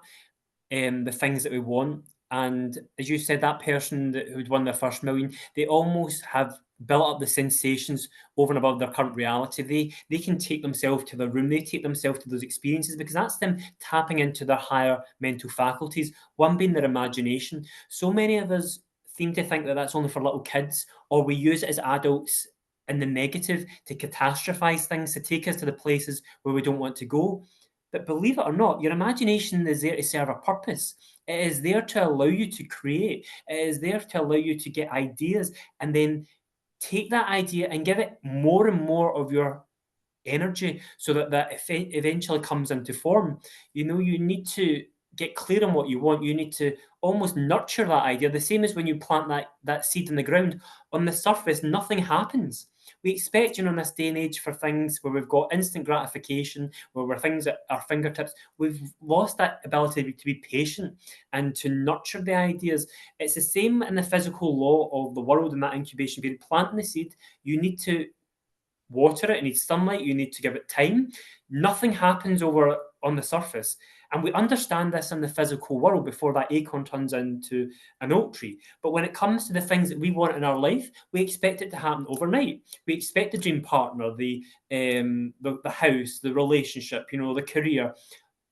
the things that we want. And as you said, that person who'd won their first million, they almost have built up the sensations over and above their current reality. They can take themselves to the room, they take themselves to those experiences because that's them tapping into their higher mental faculties, one being their imagination. So many of us seem to think that that's only for little kids, or we use it as adults in the negative to catastrophize things, to take us to the places where we don't want to go. But believe it or not, your imagination is there to serve a purpose. It is there to allow you to create. It is there to allow you to get ideas and then take that idea and give it more and more of your energy so that that eventually comes into form. You need to get clear on what you want. You need to almost nurture that idea. The same as when you plant that seed in the ground. On the surface, nothing happens. We expect, in this day and age, for things where we've got instant gratification, where we're things at our fingertips. We've lost that ability to be patient and to nurture the ideas. It's the same in the physical law of the world in that incubation period. Planting the seed, you need to water it, it needs sunlight, you need to give it time. Nothing happens over on the surface. And we understand this in the physical world before that acorn turns into an oak tree. But when it comes to the things that we want in our life, we expect it to happen overnight. We expect the dream partner, the house, the relationship, the career.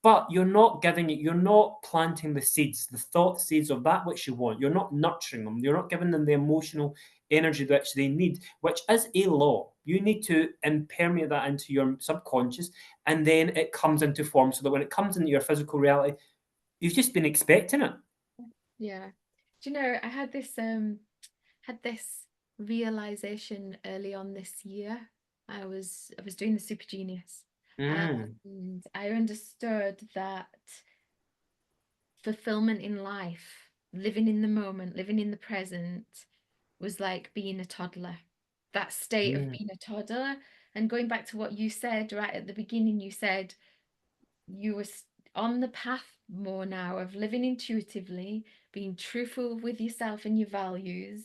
But you're not planting the seeds, the thought seeds of that which you want. You're not nurturing them. You're not giving them the emotional energy that they need, which is a law. You need to impermeate that into your subconscious, and then it comes into form so that when it comes into your physical reality, you've just been expecting it. yeah. Do you know, I had this realization early on this year. I was doing the Super Genius, Mm, and I understood that fulfillment in life, living in the moment, living in the present, was like being a toddler. That state of mm, being a toddler. And going back to what you said right at the beginning, you said you were on the path more now of living intuitively, being truthful with yourself and your values,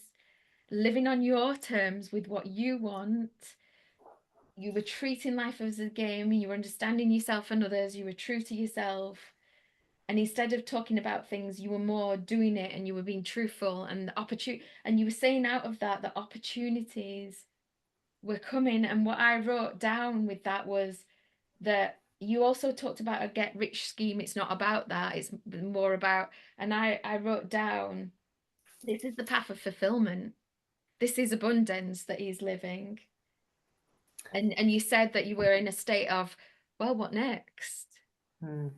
living on your terms with what you want. You were treating life as a game, you were understanding yourself and others, you were true to yourself. And instead of talking about things, you were more doing it and you were being truthful and the opportunity and you were saying out of that the opportunities were coming. And what I wrote down with that was that you also talked about a get rich scheme. It's not about that, it's more about, and I wrote down, this is the path of fulfillment. This is abundance that he's living. And you said that you were in a state of, well, what next? mm.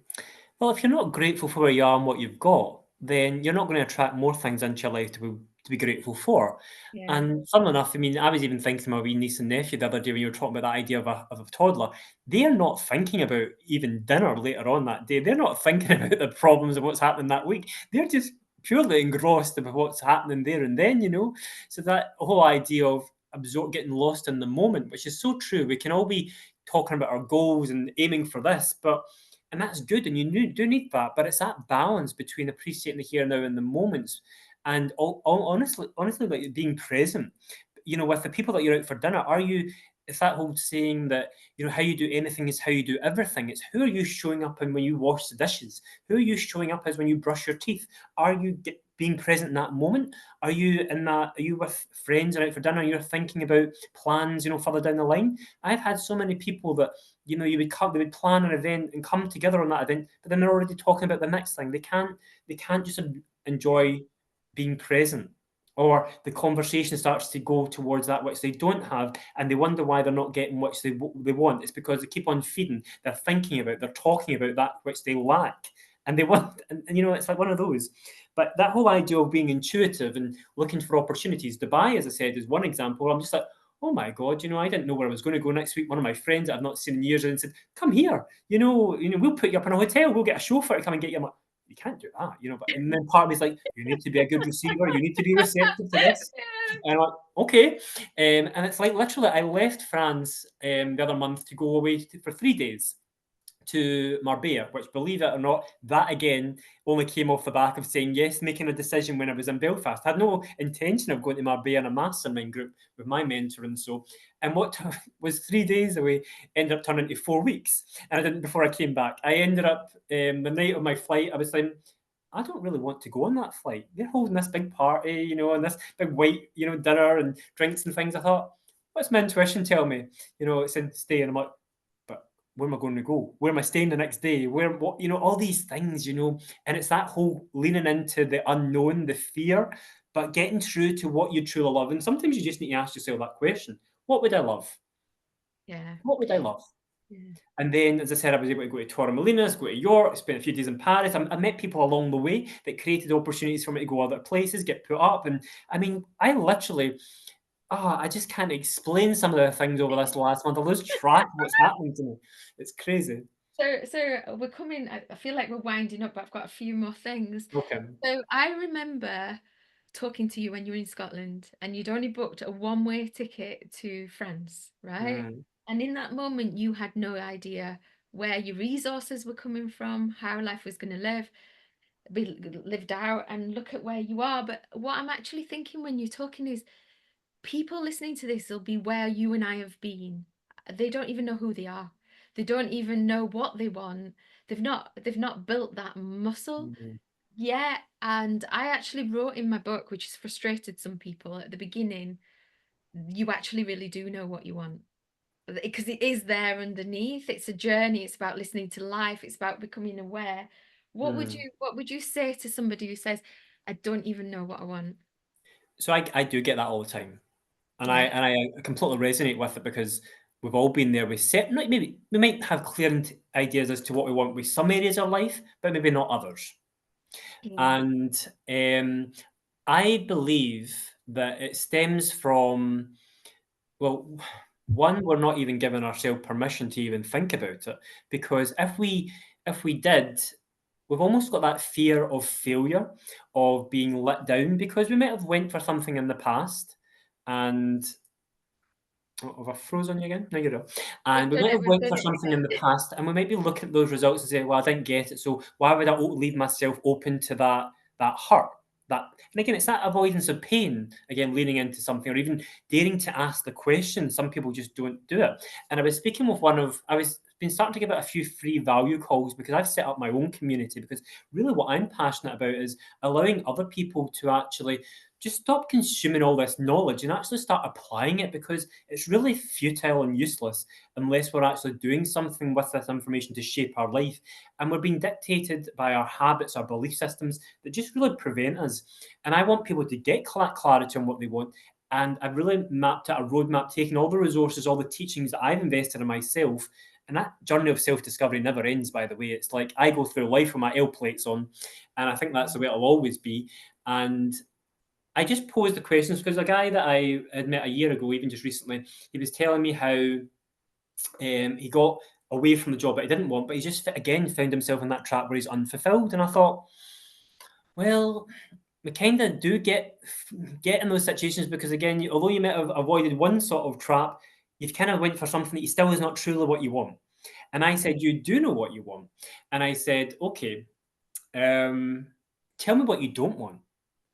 Well, if you're not grateful for where you are and what you've got, then you're not going to attract more things into your life to be grateful for. Yeah. And funnily enough, I mean, I was even thinking to my wee niece and nephew the other day when you were talking about that idea of a toddler. They're not thinking about even dinner later on that day. They're not thinking about the problems of what's happening that week. They're just purely engrossed about what's happening there and then. So that whole idea of getting lost in the moment, which is so true. We can all be talking about our goals and aiming for this, but and that's good, and you do need that, but it's that balance between appreciating the here and now and the moments, and honestly, like being present. You know, with the people that you're out for dinner, are you? It's that whole saying that how you do anything is how you do everything. It's who are you showing up and when you wash the dishes? Who are you showing up as when you brush your teeth? Are you being present in that moment? Are you in that? Are you with friends or out for dinner? You're thinking about plans, further down the line. I've had so many people that they would plan an event and come together on that event, but then they're already talking about the next thing. They can't just enjoy being present, or the conversation starts to go towards that which they don't have, and they wonder why they're not getting what they want. It's because they keep on feeding. They're thinking about, they're talking about that which they lack, and they want, and it's like one of those. But that whole idea of being intuitive and looking for opportunities, Dubai, as I said, is one example. I'm just like, oh my god, I didn't know where I was going to go next week. One of my friends that I've not seen in years and said, come here, we'll put you up in a hotel, we'll get a chauffeur to come and get you. I'm like, you can't do that, but and then part of me is like, you need to be a good receiver, you need to be receptive to this. Yeah. And I'm like, okay. And it's like literally, I left France the other month to go away for 3 days to Marbella, which, believe it or not, that again only came off the back of saying yes, making a decision when I was in Belfast. I had no intention of going to Marbella in a mastermind group with my mentor, and so, and what was 3 days away ended up turning into 4 weeks. And I didn't before I came back. I ended up the night of my flight, I was like, I don't really want to go on that flight. They're holding this big party, and this big white, dinner and drinks and things. I thought, what's my intuition tell me? It said stay, and I'm like, but where am I going to go? Where am I staying the next day? All these things, and it's that whole leaning into the unknown, the fear, but getting true to what you truly love. And sometimes you just need to ask yourself that question: what would I love? Yeah. What would I love? Yeah. And then, as I said, I was able to go to Torremolinos, go to York, spend a few days in Paris. I met people along the way that created opportunities for me to go other places, get put up. And I mean, I literally, I just can't explain some of the things over this last month. I lose track of what's happening to me. It's crazy. So we're coming. I feel like we're winding up, but I've got a few more things. Okay. So I remember talking to you when you were in Scotland, and you'd only booked a one-way ticket to France, right? Mm, And in that moment, you had no idea where your resources were coming from, how life was going to be lived out, and look at where you are. But what I'm actually thinking when you're talking is people listening to this will be where you and I have been. They don't even know who they are. They don't even know what they want. They've not built that muscle mm, yet. And I actually wrote in my book, which has frustrated some people at the beginning, you actually really do know what you want. Because it is there underneath. It's a journey. It's about listening to life. It's about becoming aware. mm. What would you say to somebody who says, I don't even know what I want? So I do get that all the time. And I Yeah. and I completely resonate with it because we've all been there with set maybe we might have clear ideas as to what we want with some areas of life, but maybe not others. Yeah. And I believe that it stems from, well, one, we're not even giving ourselves permission to even think about it, because if we did, we've almost got that fear of failure, of being let down, because we might have went for something in the past, and oh, have I frozen you again? No, you're not. We've And we done might it. have We've went done for it. something in the past, and we might be looking at those results and say, "Well, I didn't get it, so why would I leave myself open to that hurt?" That, and again, it's that avoidance of pain. Again, leaning into something, or even daring to ask the question. Some people just don't do it. And I was speaking with I was been starting to give it a few free value calls, because I've set up my own community, because really what I'm passionate about is allowing other people to actually just stop consuming all this knowledge and actually start applying it, because it's really futile and useless unless we're actually doing something with this information to shape our life. And we're being dictated by our habits, our belief systems that just really prevent us. And I want people to get clarity on what they want. And I've really mapped out a roadmap, taking all the resources, all the teachings that I've invested in myself. And that journey of self discovery never ends, by the way. It's like I go through life with my L plates on, and I think that's the way it'll always be. And I just posed the questions because a guy that I had met a year ago, even just recently, he was telling me how he got away from the job that he didn't want, but he just again found himself in that trap where he's unfulfilled. And I thought, well, we kind of do get in those situations, because again, although you might have avoided one sort of trap, you've kind of went for something that you still is not truly what you want. And I said, you do know what you want. And I said, okay, um, tell me what you don't want.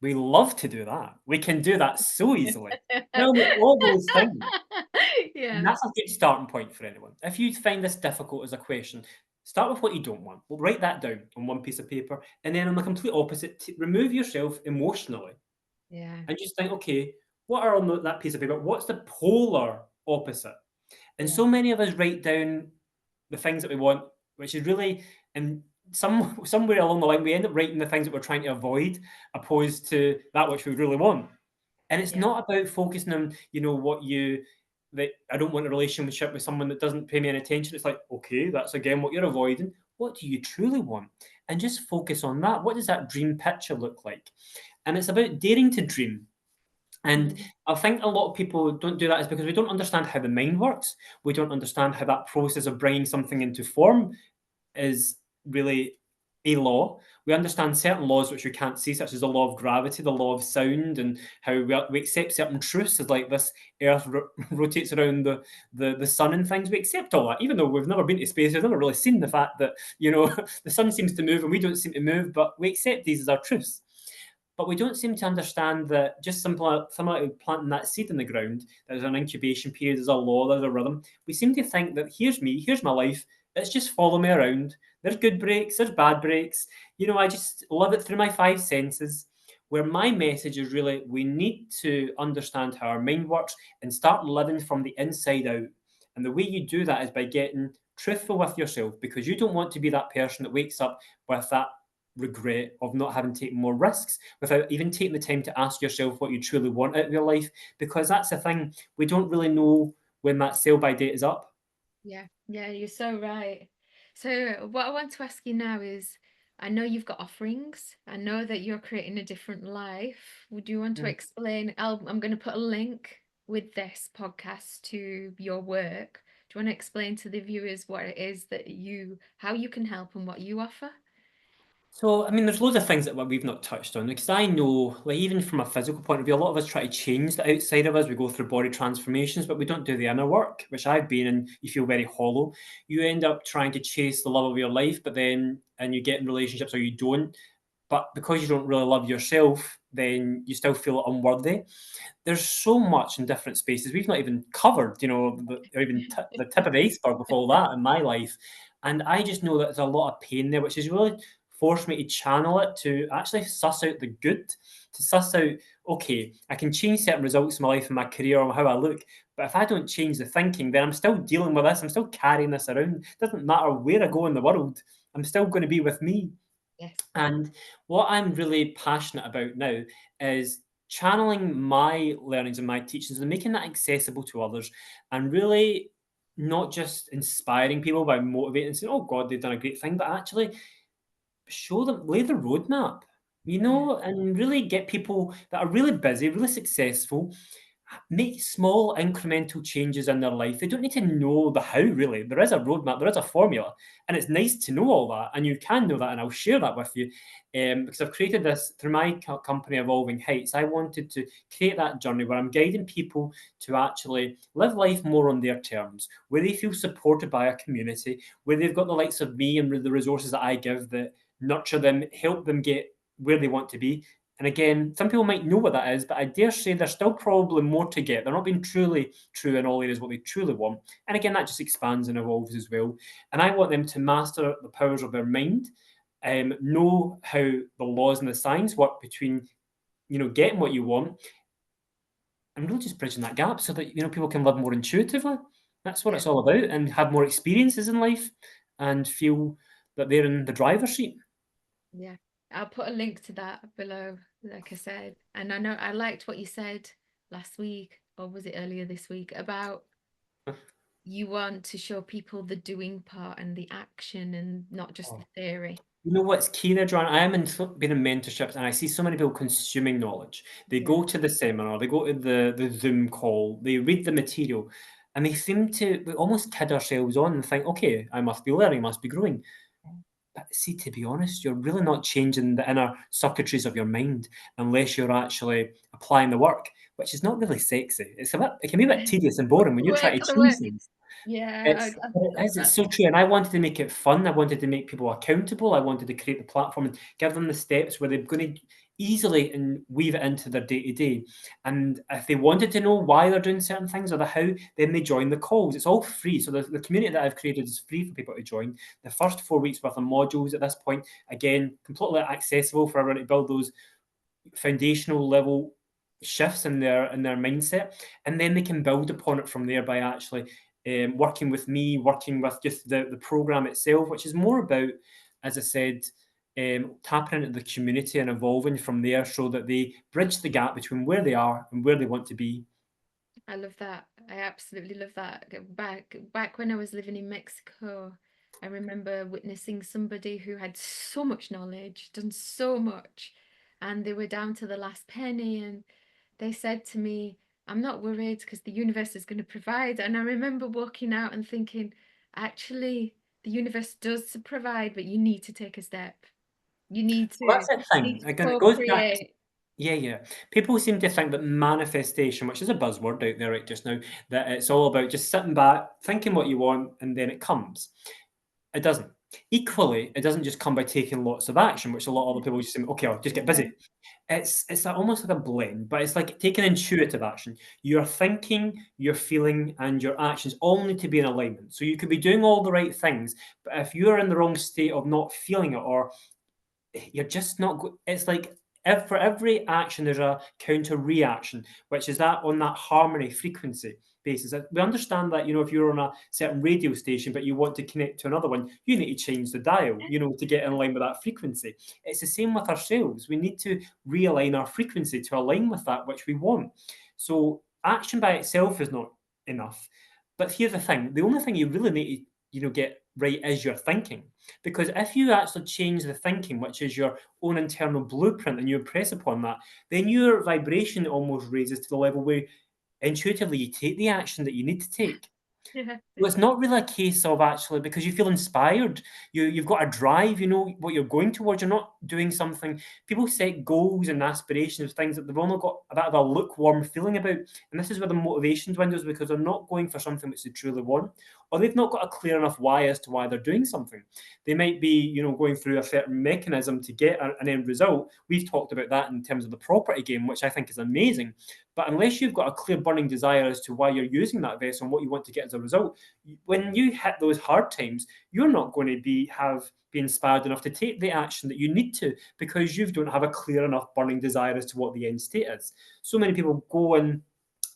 We love to do that. We can do that so easily. Tell me all those things. And Yeah, that's a good starting point for anyone. If you find this difficult as a question, start with what you don't want. We'll write that down on one piece of paper. And then on the complete opposite, remove yourself emotionally yeah, and just think, okay, what are on that piece of paper? What's the polar opposite? And yeah, so many of us write down the things that we want, which is really, and somewhere along the line, we end up writing the things that we're trying to avoid, opposed to that which we really want. And it's yeah, not about focusing on, what you that I don't want a relationship with someone that doesn't pay me any attention. It's like, okay, that's again what you're avoiding. What do you truly want? And just focus on that. What does that dream picture look like? And it's about daring to dream. And mm, I think a lot of people don't do that is because we don't understand how the mind works. We don't understand how that process of bringing something into form is really a law. We understand certain laws which we can't see, such as the law of gravity, the law of sound, and how we accept certain truths, as like this Earth rotates around the sun and things. We accept all that, even though we've never been to space. We've never really seen the fact that the sun seems to move and we don't seem to move, but we accept these as our truths. But we don't seem to understand that just simply similar to planting that seed in the ground, there's an incubation period, there's a law, there's a rhythm. We seem to think that here's me, here's my life, it's just follow me around. There's good breaks, there's bad breaks. I just live it through my five senses. Where my message is really, we need to understand how our mind works and start living from the inside out. And the way you do that is by getting truthful with yourself, because you don't want to be that person that wakes up with that regret of not having taken more risks without even taking the time to ask yourself what you truly want out of your life. Because that's the thing, we don't really know when that sell by date is up. yeah, yeah, you're so right. So, what I want to ask you now is, I know you've got offerings. I know that you're creating a different life. Would you want to Mm. explain? I'm going to put a link with this podcast to your work. Do you want to explain to the viewers what it is that how you can help and what you offer? So, I mean, there's loads of things that we've not touched on, because I know, like, even from a physical point of view, a lot of us try to change the outside of us. We go through body transformations, but we don't do the inner work, which I've been, and you feel very hollow. You end up trying to chase the love of your life, but then, and you get in relationships or you don't. But because you don't really love yourself, then you still feel unworthy. There's so much in different spaces we've not even covered, or even the tip of the iceberg with all that in my life. And I just know that there's a lot of pain there, which has really forced me to channel it to actually suss out the good, to suss out, okay, I can change certain results in my life and my career or how I look. But if I don't change the thinking, then I'm still dealing with this. I'm still carrying this around. It doesn't matter where I go in the world, I'm still going to be with me. Yes. And what I'm really passionate about now is channeling my learnings and my teachings and making that accessible to others, and really not just inspiring people by motivating and saying, oh God, they've done a great thing, but actually show them, lay the roadmap, Yeah. and really get people that are really busy, really successful, make small incremental changes in their life. They don't need to know the how, really. There is a roadmap, there is a formula, and it's nice to know all that. And you can know that, and I'll share that with you, because I've created this through my company, Evolving Heights. I wanted to create that journey where I'm guiding people to actually live life more on their terms, where they feel supported by a community, where they've got the likes of me and the resources that I give that nurture them, help them get where they want to be. And again, some people might know what that is, but I dare say there's still probably more to get. They're not being truly true in all areas what they truly want. And again, that just expands and evolves as well. And I want them to master the powers of their mind, know how the laws and the science work between, getting what you want, and really just bridging that gap so that people can live more intuitively. That's what Yeah. it's all about, and have more experiences in life, and feel that they're in the driver's seat. Yeah. I'll put a link to that below, like I said. And I know I liked what you said last week, or was it earlier this week, about you want to show people the doing part and the action and not just the theory. You know what's key there, John? I am been in mentorships, and I see so many people consuming knowledge. They Yeah. go to the seminar, they go to the Zoom call, they read the material, and they seem to we almost kid ourselves on and think, okay, I must be learning, must be growing. But see, to be honest, you're really not changing the inner circuitries of your mind unless you're actually applying the work. which is not really sexy. It can be a bit tedious and boring when you're Work trying to on the change word. things. Yeah, It's so true, and I wanted to make it fun. I wanted to make people accountable. I wanted to create the platform and give them the steps where they're going to easily and weave it into their day to day. And if they wanted to know why they're doing certain things or the how, then they join the calls. It's all free. So the community that I've created is free for people to join. The first 4 weeks worth of modules at this point, again, completely accessible for everyone to build those foundational level shifts in their mindset, and then they can build upon it from there by actually working with me, working with just the program itself, which is more about, as I said, tapping into the community and evolving from there so that they bridge the gap between where they are and where they want to be. I love that. I absolutely love that. Back when I was living in Mexico, I remember witnessing somebody who had so much knowledge, done so much, and they were down to the last penny. And they said to me, "I'm not worried because the universe is going to provide." And I remember walking out and thinking, actually, the universe does provide, but you need to take a step. You need Well, to that's the you need thing. to Again, it goes back to co-create. yeah, yeah. People seem to think that manifestation, which is a buzzword out there right just now, that it's all about just sitting back, thinking what you want, and then it comes. It doesn't. Equally, it doesn't just come by taking lots of action, which a lot of other people just say, okay, I'll just get Yeah. busy. It's like almost like a blend, but it's like taking intuitive action. Your thinking, your feeling, and your actions all need to be in alignment. So you could be doing all the right things, but if you're in the wrong state of not feeling it or you're just not it's like for every action there's a counter reaction, which is that on that harmony frequency basis. We understand that, if you're on a certain radio station but you want to connect to another one, you need to change the dial, to get in line with that frequency. It's the same with ourselves. We need to realign our frequency to align with that which we want. So action by itself is not enough. But here's the thing, the only thing you really need to get right is your thinking. Because if you actually change the thinking, which is your own internal blueprint, and you impress upon that, then your vibration almost raises to the level where intuitively you take the action that you need to take. Yeah. Well, it's not really a case of actually because you feel inspired. You've got a drive. You know what you're going towards. You're not doing something. People set goals and aspirations, things that they've only got a bit of a lukewarm feeling about. And this is where the motivation dwindles because they're not going for something which they truly want, or they've not got a clear enough why as to why they're doing something. They might be, going through a certain mechanism to get an end result. We've talked about that in terms of the property game, which I think is amazing. But unless you've got a clear burning desire as to why you're using that vessel and what you want to get as a result, when you hit those hard times, you're not going to be inspired enough to take the action that you need to because you don't have a clear enough burning desire as to what the end state is. So many people go and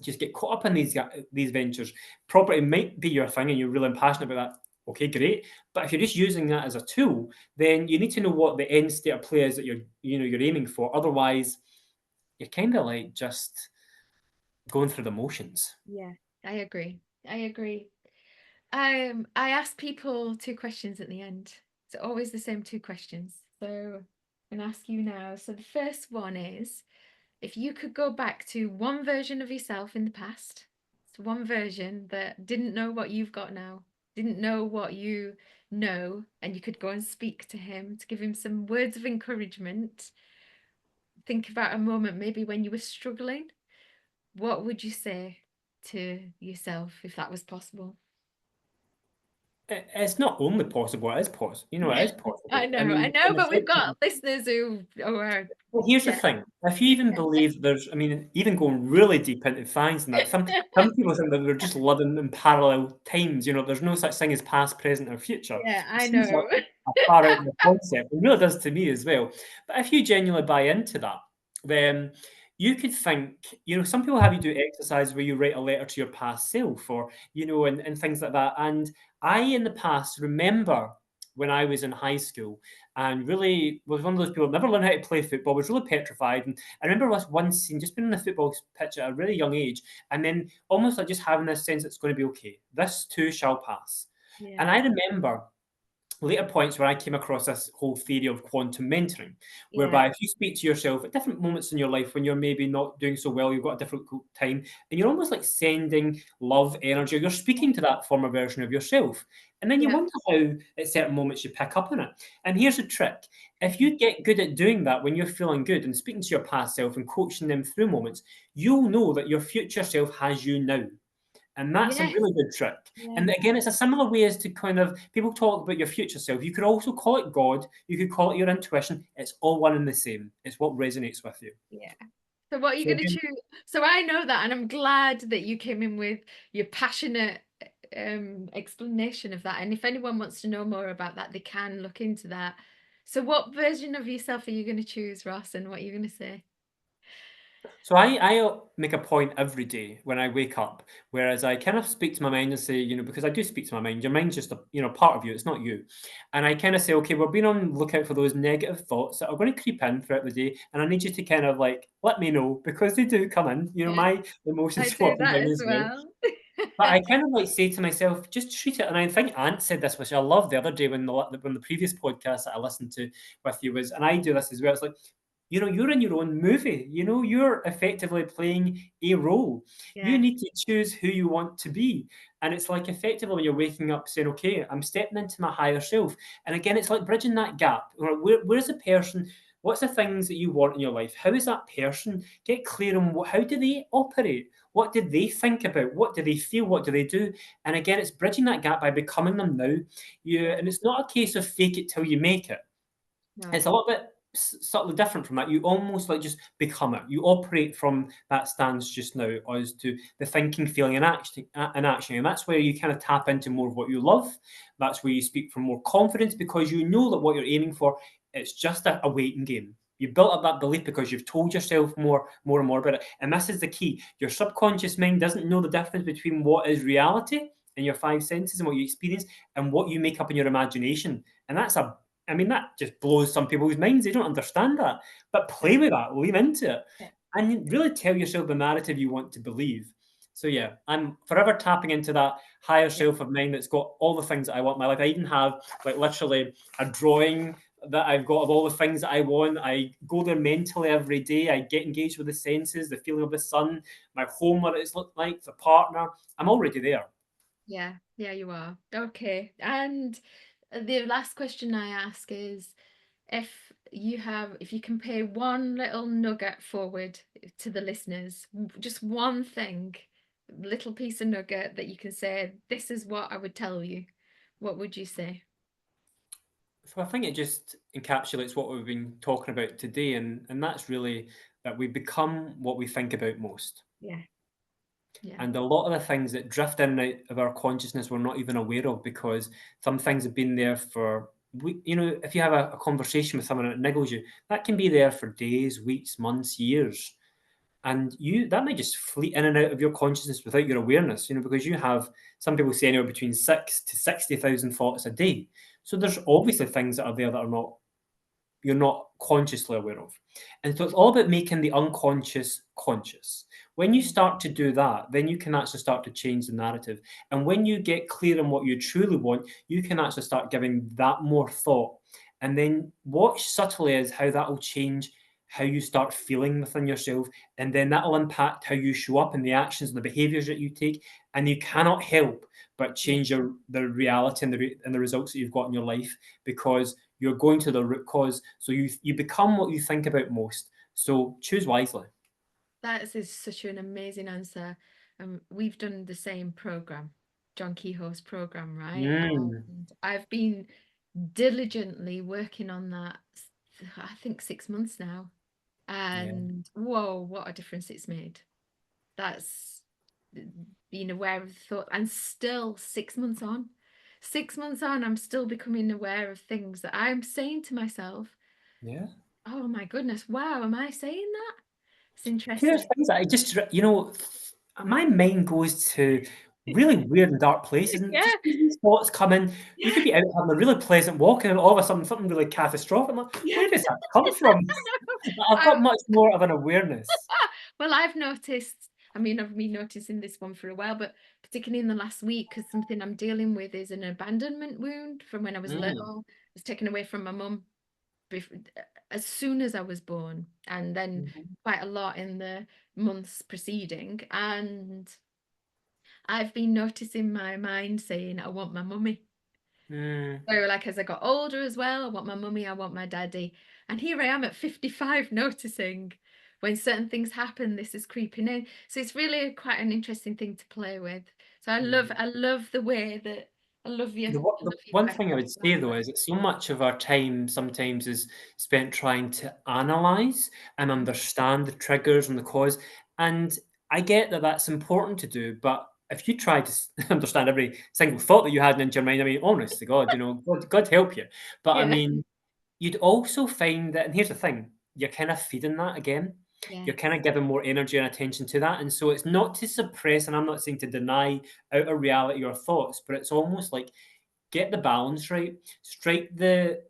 just get caught up in these ventures. Property might be your thing and you're really passionate about that. Okay, great. But if you're just using that as a tool, then you need to know what the end state of play is that you're aiming for. Otherwise, you're kind of like just going through the motions. Yeah, I agree. I agree. I ask people two questions at the end. It's always the same two questions. So I'm gonna ask you now. So the first one is, if you could go back to one version of yourself in the past, so one version that didn't know what you've got now, didn't know what you know, and you could go and speak to him to give him some words of encouragement. Think about a moment maybe when you were struggling. What would you say to yourself if that was possible? It's not only possible, it is possible. It Yeah, is possible. I know, In the but we've sense of got listeners who are, well, here's the yeah, thing. If you even believe even going really deep into science and that, some people think that we're just living in parallel times. There's no such thing as past, present, or future. yeah, It I seems like know. a far out the concept. It really does to me as well. But if you genuinely buy into that, then you could think, some people have you do exercise where you write a letter to your past self or, and things like that. And I, in the past, remember when I was in high school and really was one of those people never learned how to play football, was really petrified. And I remember this one scene, just being on the football pitch at a really young age, and then almost like just having this sense it's going to be okay. This too shall pass. And Yeah, I remember later points where I came across this whole theory of quantum mentoring, yeah, whereby if you speak to yourself at different moments in your life when you're maybe not doing so well, you've got a difficult time, and you're almost like sending love, energy, you're speaking to that former version of yourself. And then you yeah, wonder how at certain moments you pick up on it. And here's the trick. If you get good at doing that when you're feeling good and speaking to your past self and coaching them through moments, you'll know that your future self has you now. And that's a Yes. really good trick. Yeah. And again, it's a similar way as to kind of people talk about your future self. You could also call it God, you could call it your intuition. It's all one and the same. It's what resonates with you. Yeah. So what are you So gonna again, choose? So I know that, and I'm glad that you came in with your passionate explanation of that. And if anyone wants to know more about that, they can look into that. So what version of yourself are you gonna choose, Ross, and what are you gonna say? so I make a point every day when I wake up, whereas I kind of speak to my mind and say, because I do speak to my mind, your mind's just a part of you, it's not you. And I kind of say, okay, we're being on the lookout for those negative thoughts that are going to creep in throughout the day, and I need you to kind of like let me know because they do come in. Yeah, My I emotions do flow up and that down as as well. well. But I kind of like say to myself, just treat it. And I think Ant said this, which I loved the other day when the previous podcast that I listened to with you was, and I do this as well. It's like, you're in your own movie. You're effectively playing a role. You Yeah, need to choose who you want to be. And it's like effectively when you're waking up saying, okay, I'm stepping into my higher self. And again, it's like bridging that gap. Where's the person? What's the things that you want in your life? How is that person? Get clear on how do they operate? What did they think about? What do they feel? What do they do? And again, it's bridging that gap by becoming them now. yeah, And it's not a case of fake it till you make it. no, It's a little bit subtly different from that. You almost like just become it. You operate from that stance just now as to the thinking, feeling, and action. And that's where you kind of tap into more of what you love. That's where you speak from more confidence because you know that what you're aiming for, it's just a waiting game. You've built up that belief because you've told yourself more and more about it. And this is the key. Your subconscious mind doesn't know the difference between what is reality in your five senses and what you experience and what you make up in your imagination. And that just blows some people's minds. They don't understand that. But yeah, play with that, lean into it, yeah, and really tell yourself the narrative you want to believe. So yeah, I'm forever tapping into that higher yeah. self of mine that's got all the things that I want in my life. I even have like literally a drawing that I've got of all the things that I want. I go there mentally every day. I get engaged with the senses, the feeling of the sun, my home, what it's looked like, the partner. I'm already there. Yeah, yeah, you are. Okay. And the last question I ask is if you can pay one little nugget forward to the listeners, just one thing, little piece of nugget that you can say, this is what I would tell you, what would you say? So I think it just encapsulates what we've been talking about today, and that's really that we become what we think about most. Yeah, yeah, And a lot of the things that drift in and out of our consciousness we're not even aware of because some things have been there for if you have a conversation with someone and it niggles you, that can be there for days, weeks, months, years. And you that might just fleet in and out of your consciousness without your awareness, because you have some people say anywhere between 6 to 60,000 thoughts a day. So there's obviously things that are there that are not you're not consciously aware of. And so it's all about making the unconscious conscious. When you yeah, start to do that, then you can actually start to change the narrative. And when you get clear on what you truly want, you can actually start giving that more thought. And then watch subtly is how that will change how you start feeling within yourself. And then that will impact how you show up and the actions and the behaviors that you take. And you cannot help but yeah. change the reality and the results that you've got in your life because you're going to the root cause. So you become what you think about most. So choose wisely. That is such an amazing answer. We've done the same program, John Kehoe's program, right? Mm, And I've been diligently working on that, I think 6 months now. yeah. And whoa, what a difference it's made. That's being aware of the thought, and still 6 months on. 6 months on, I'm still becoming aware of things that I'm saying to myself. Yeah. Oh my goodness, wow, am I saying that? It's Here's interesting. things that I just, my mind goes to really weird and dark places, and Yeah. just these thoughts come in. You could be out having a really pleasant walk, and all of a sudden something really catastrophic. I'm like, Yeah. where does that come from? I've I, got much more of an awareness. well, I've noticed, I mean, I've been noticing this one for a while, but particularly in the last week, because something I'm dealing with is an abandonment wound from when I was Mm, little. I was taken away from my mum as soon as I was born, and then mhm. quite a lot in the months preceding. And I've been noticing my mind saying, I want my mummy. Mm. So, like, as I got older as well, I want my mummy, I want my daddy. And here I am at 55 noticing when certain things happen, this is creeping in. So it's really quite an interesting thing to play with. So Mm. I love the way that I The love your one thing I question would say, about though, that. is that so much of our time sometimes is spent trying to analyze and Mm. understand the triggers and the cause, and I get that that's important to do, but if you try to understand every single thought that you had into your mind, I mean, honest to God, God help you. But I Yeah. mean, you'd also find that, and here's the thing, you're kind of feeding that again. You're kind of Yes. giving more energy and attention to that. And so it's not to suppress, and I'm not saying to deny outer reality or thoughts, but it's almost like get the balance right, strike the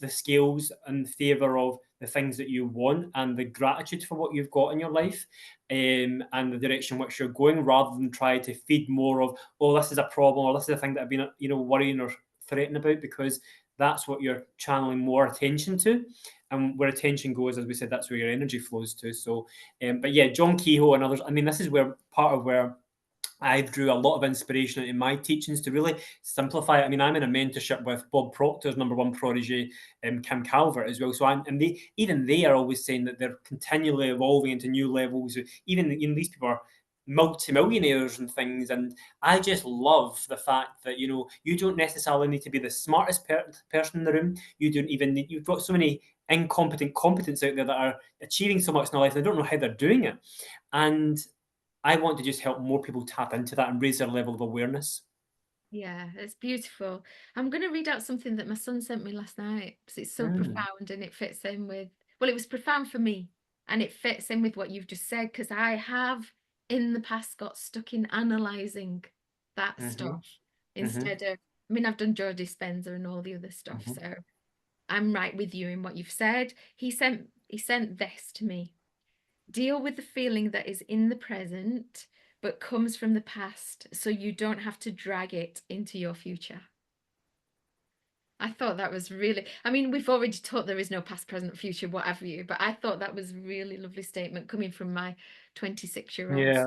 scales in favor of the things that you want and the gratitude for what you've got in your life, and the direction in which you're going, rather than try to feed more of, oh, this is a problem, or this is a thing that I've been, worrying or threatening about, because that's what you're channeling more attention to. And where attention goes, as we said, that's where your energy flows to. So, but yeah, John Kehoe and others. I mean, this is where part of where I drew a lot of inspiration in my teachings to really simplify it. I mean, I'm in a mentorship with Bob Proctor's number one protege, Kim Calvert, as well. So, and they are always saying that they're continually evolving into new levels. Even these people are multimillionaires and things, and I just love the fact that you don't necessarily need to be the smartest person in the room. You don't even need. You've got so many incompetent competents out there that are achieving so much in life. They don't know how they're doing it, and I want to just help more people tap into that and raise their level of awareness. Yeah, it's beautiful. I'm going to read out something that my son sent me last night because it's so Mm, profound and it fits in with, well, it was profound for me and it fits in with what you've just said because I have in the past got stuck in analyzing that mhm, stuff mhm, instead of, I mean, I've done Joe Dispenza and all the other stuff, mhm. so I'm right with you in what you've said. He sent this to me. Deal with the feeling that is in the present but comes from the past so you don't have to drag it into your future. I thought that was really, I mean, we've already taught there is no past, present, future, what have you, but I thought that was a really lovely statement coming from my 26-year-old. Yeah.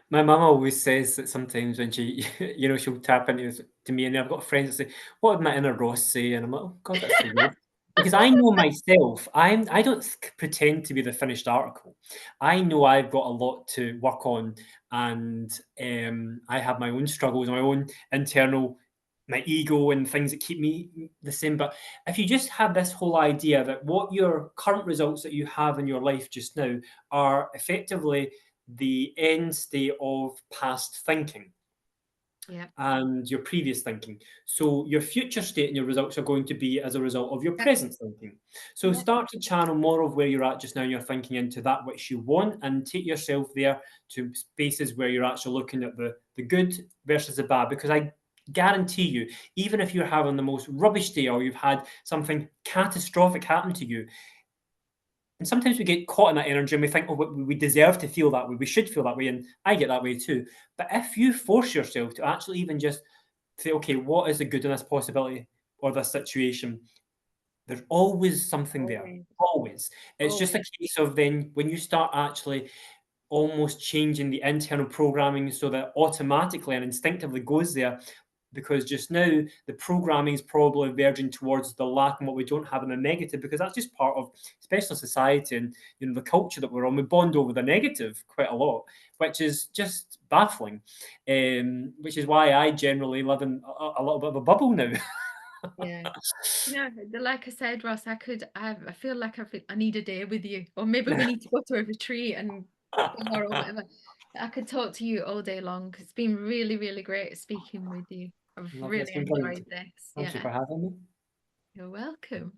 My mum always says that sometimes when she, she'll tap into to me, and I've got friends that say, "What would my inner Ross say?" And I'm like, "Oh God, that's so weird." Because I know myself, I don't pretend to be the finished article. I know I've got a lot to work on, and I have my own struggles, my own internal, my ego, and things that keep me the same. But if you just have this whole idea that what your current results that you have in your life just now are effectively the end state of past thinking Yeah. and your previous thinking. So your future state and your results are going to be as a result of your Yep. present thinking. So Yep. start to channel more of where you're at just now, you're thinking into that which you want, and take yourself there to spaces where you're actually looking at the good versus the bad. Because I guarantee you, even if you're having the most rubbish day or you've had something catastrophic happen to you, and sometimes we get caught in that energy and we think, oh, we deserve to feel that way. We should feel that way. And I get that way too. But if you force yourself to actually even just say, okay, what is the good in this possibility or this situation? There's always something there. Always. Always. It's just a Always. case of then when you start actually almost changing the internal programming so that automatically and instinctively goes there, because just now the programming is probably verging towards the lack and what we don't have in the negative, because that's just part of, especially society and the culture that we're on. We bond over the negative quite a lot, which is just baffling. Which is why I generally live in a little bit of a bubble now. Yeah. You know, like I said, Ross, I feel like I need a day with you, or maybe we need to go to a retreat and or whatever. I could talk to you all day long. It's been really, really great speaking with you. I've Lovely, it's really been brilliant. enjoyed this. Thank you Yeah, for having me. you're welcome.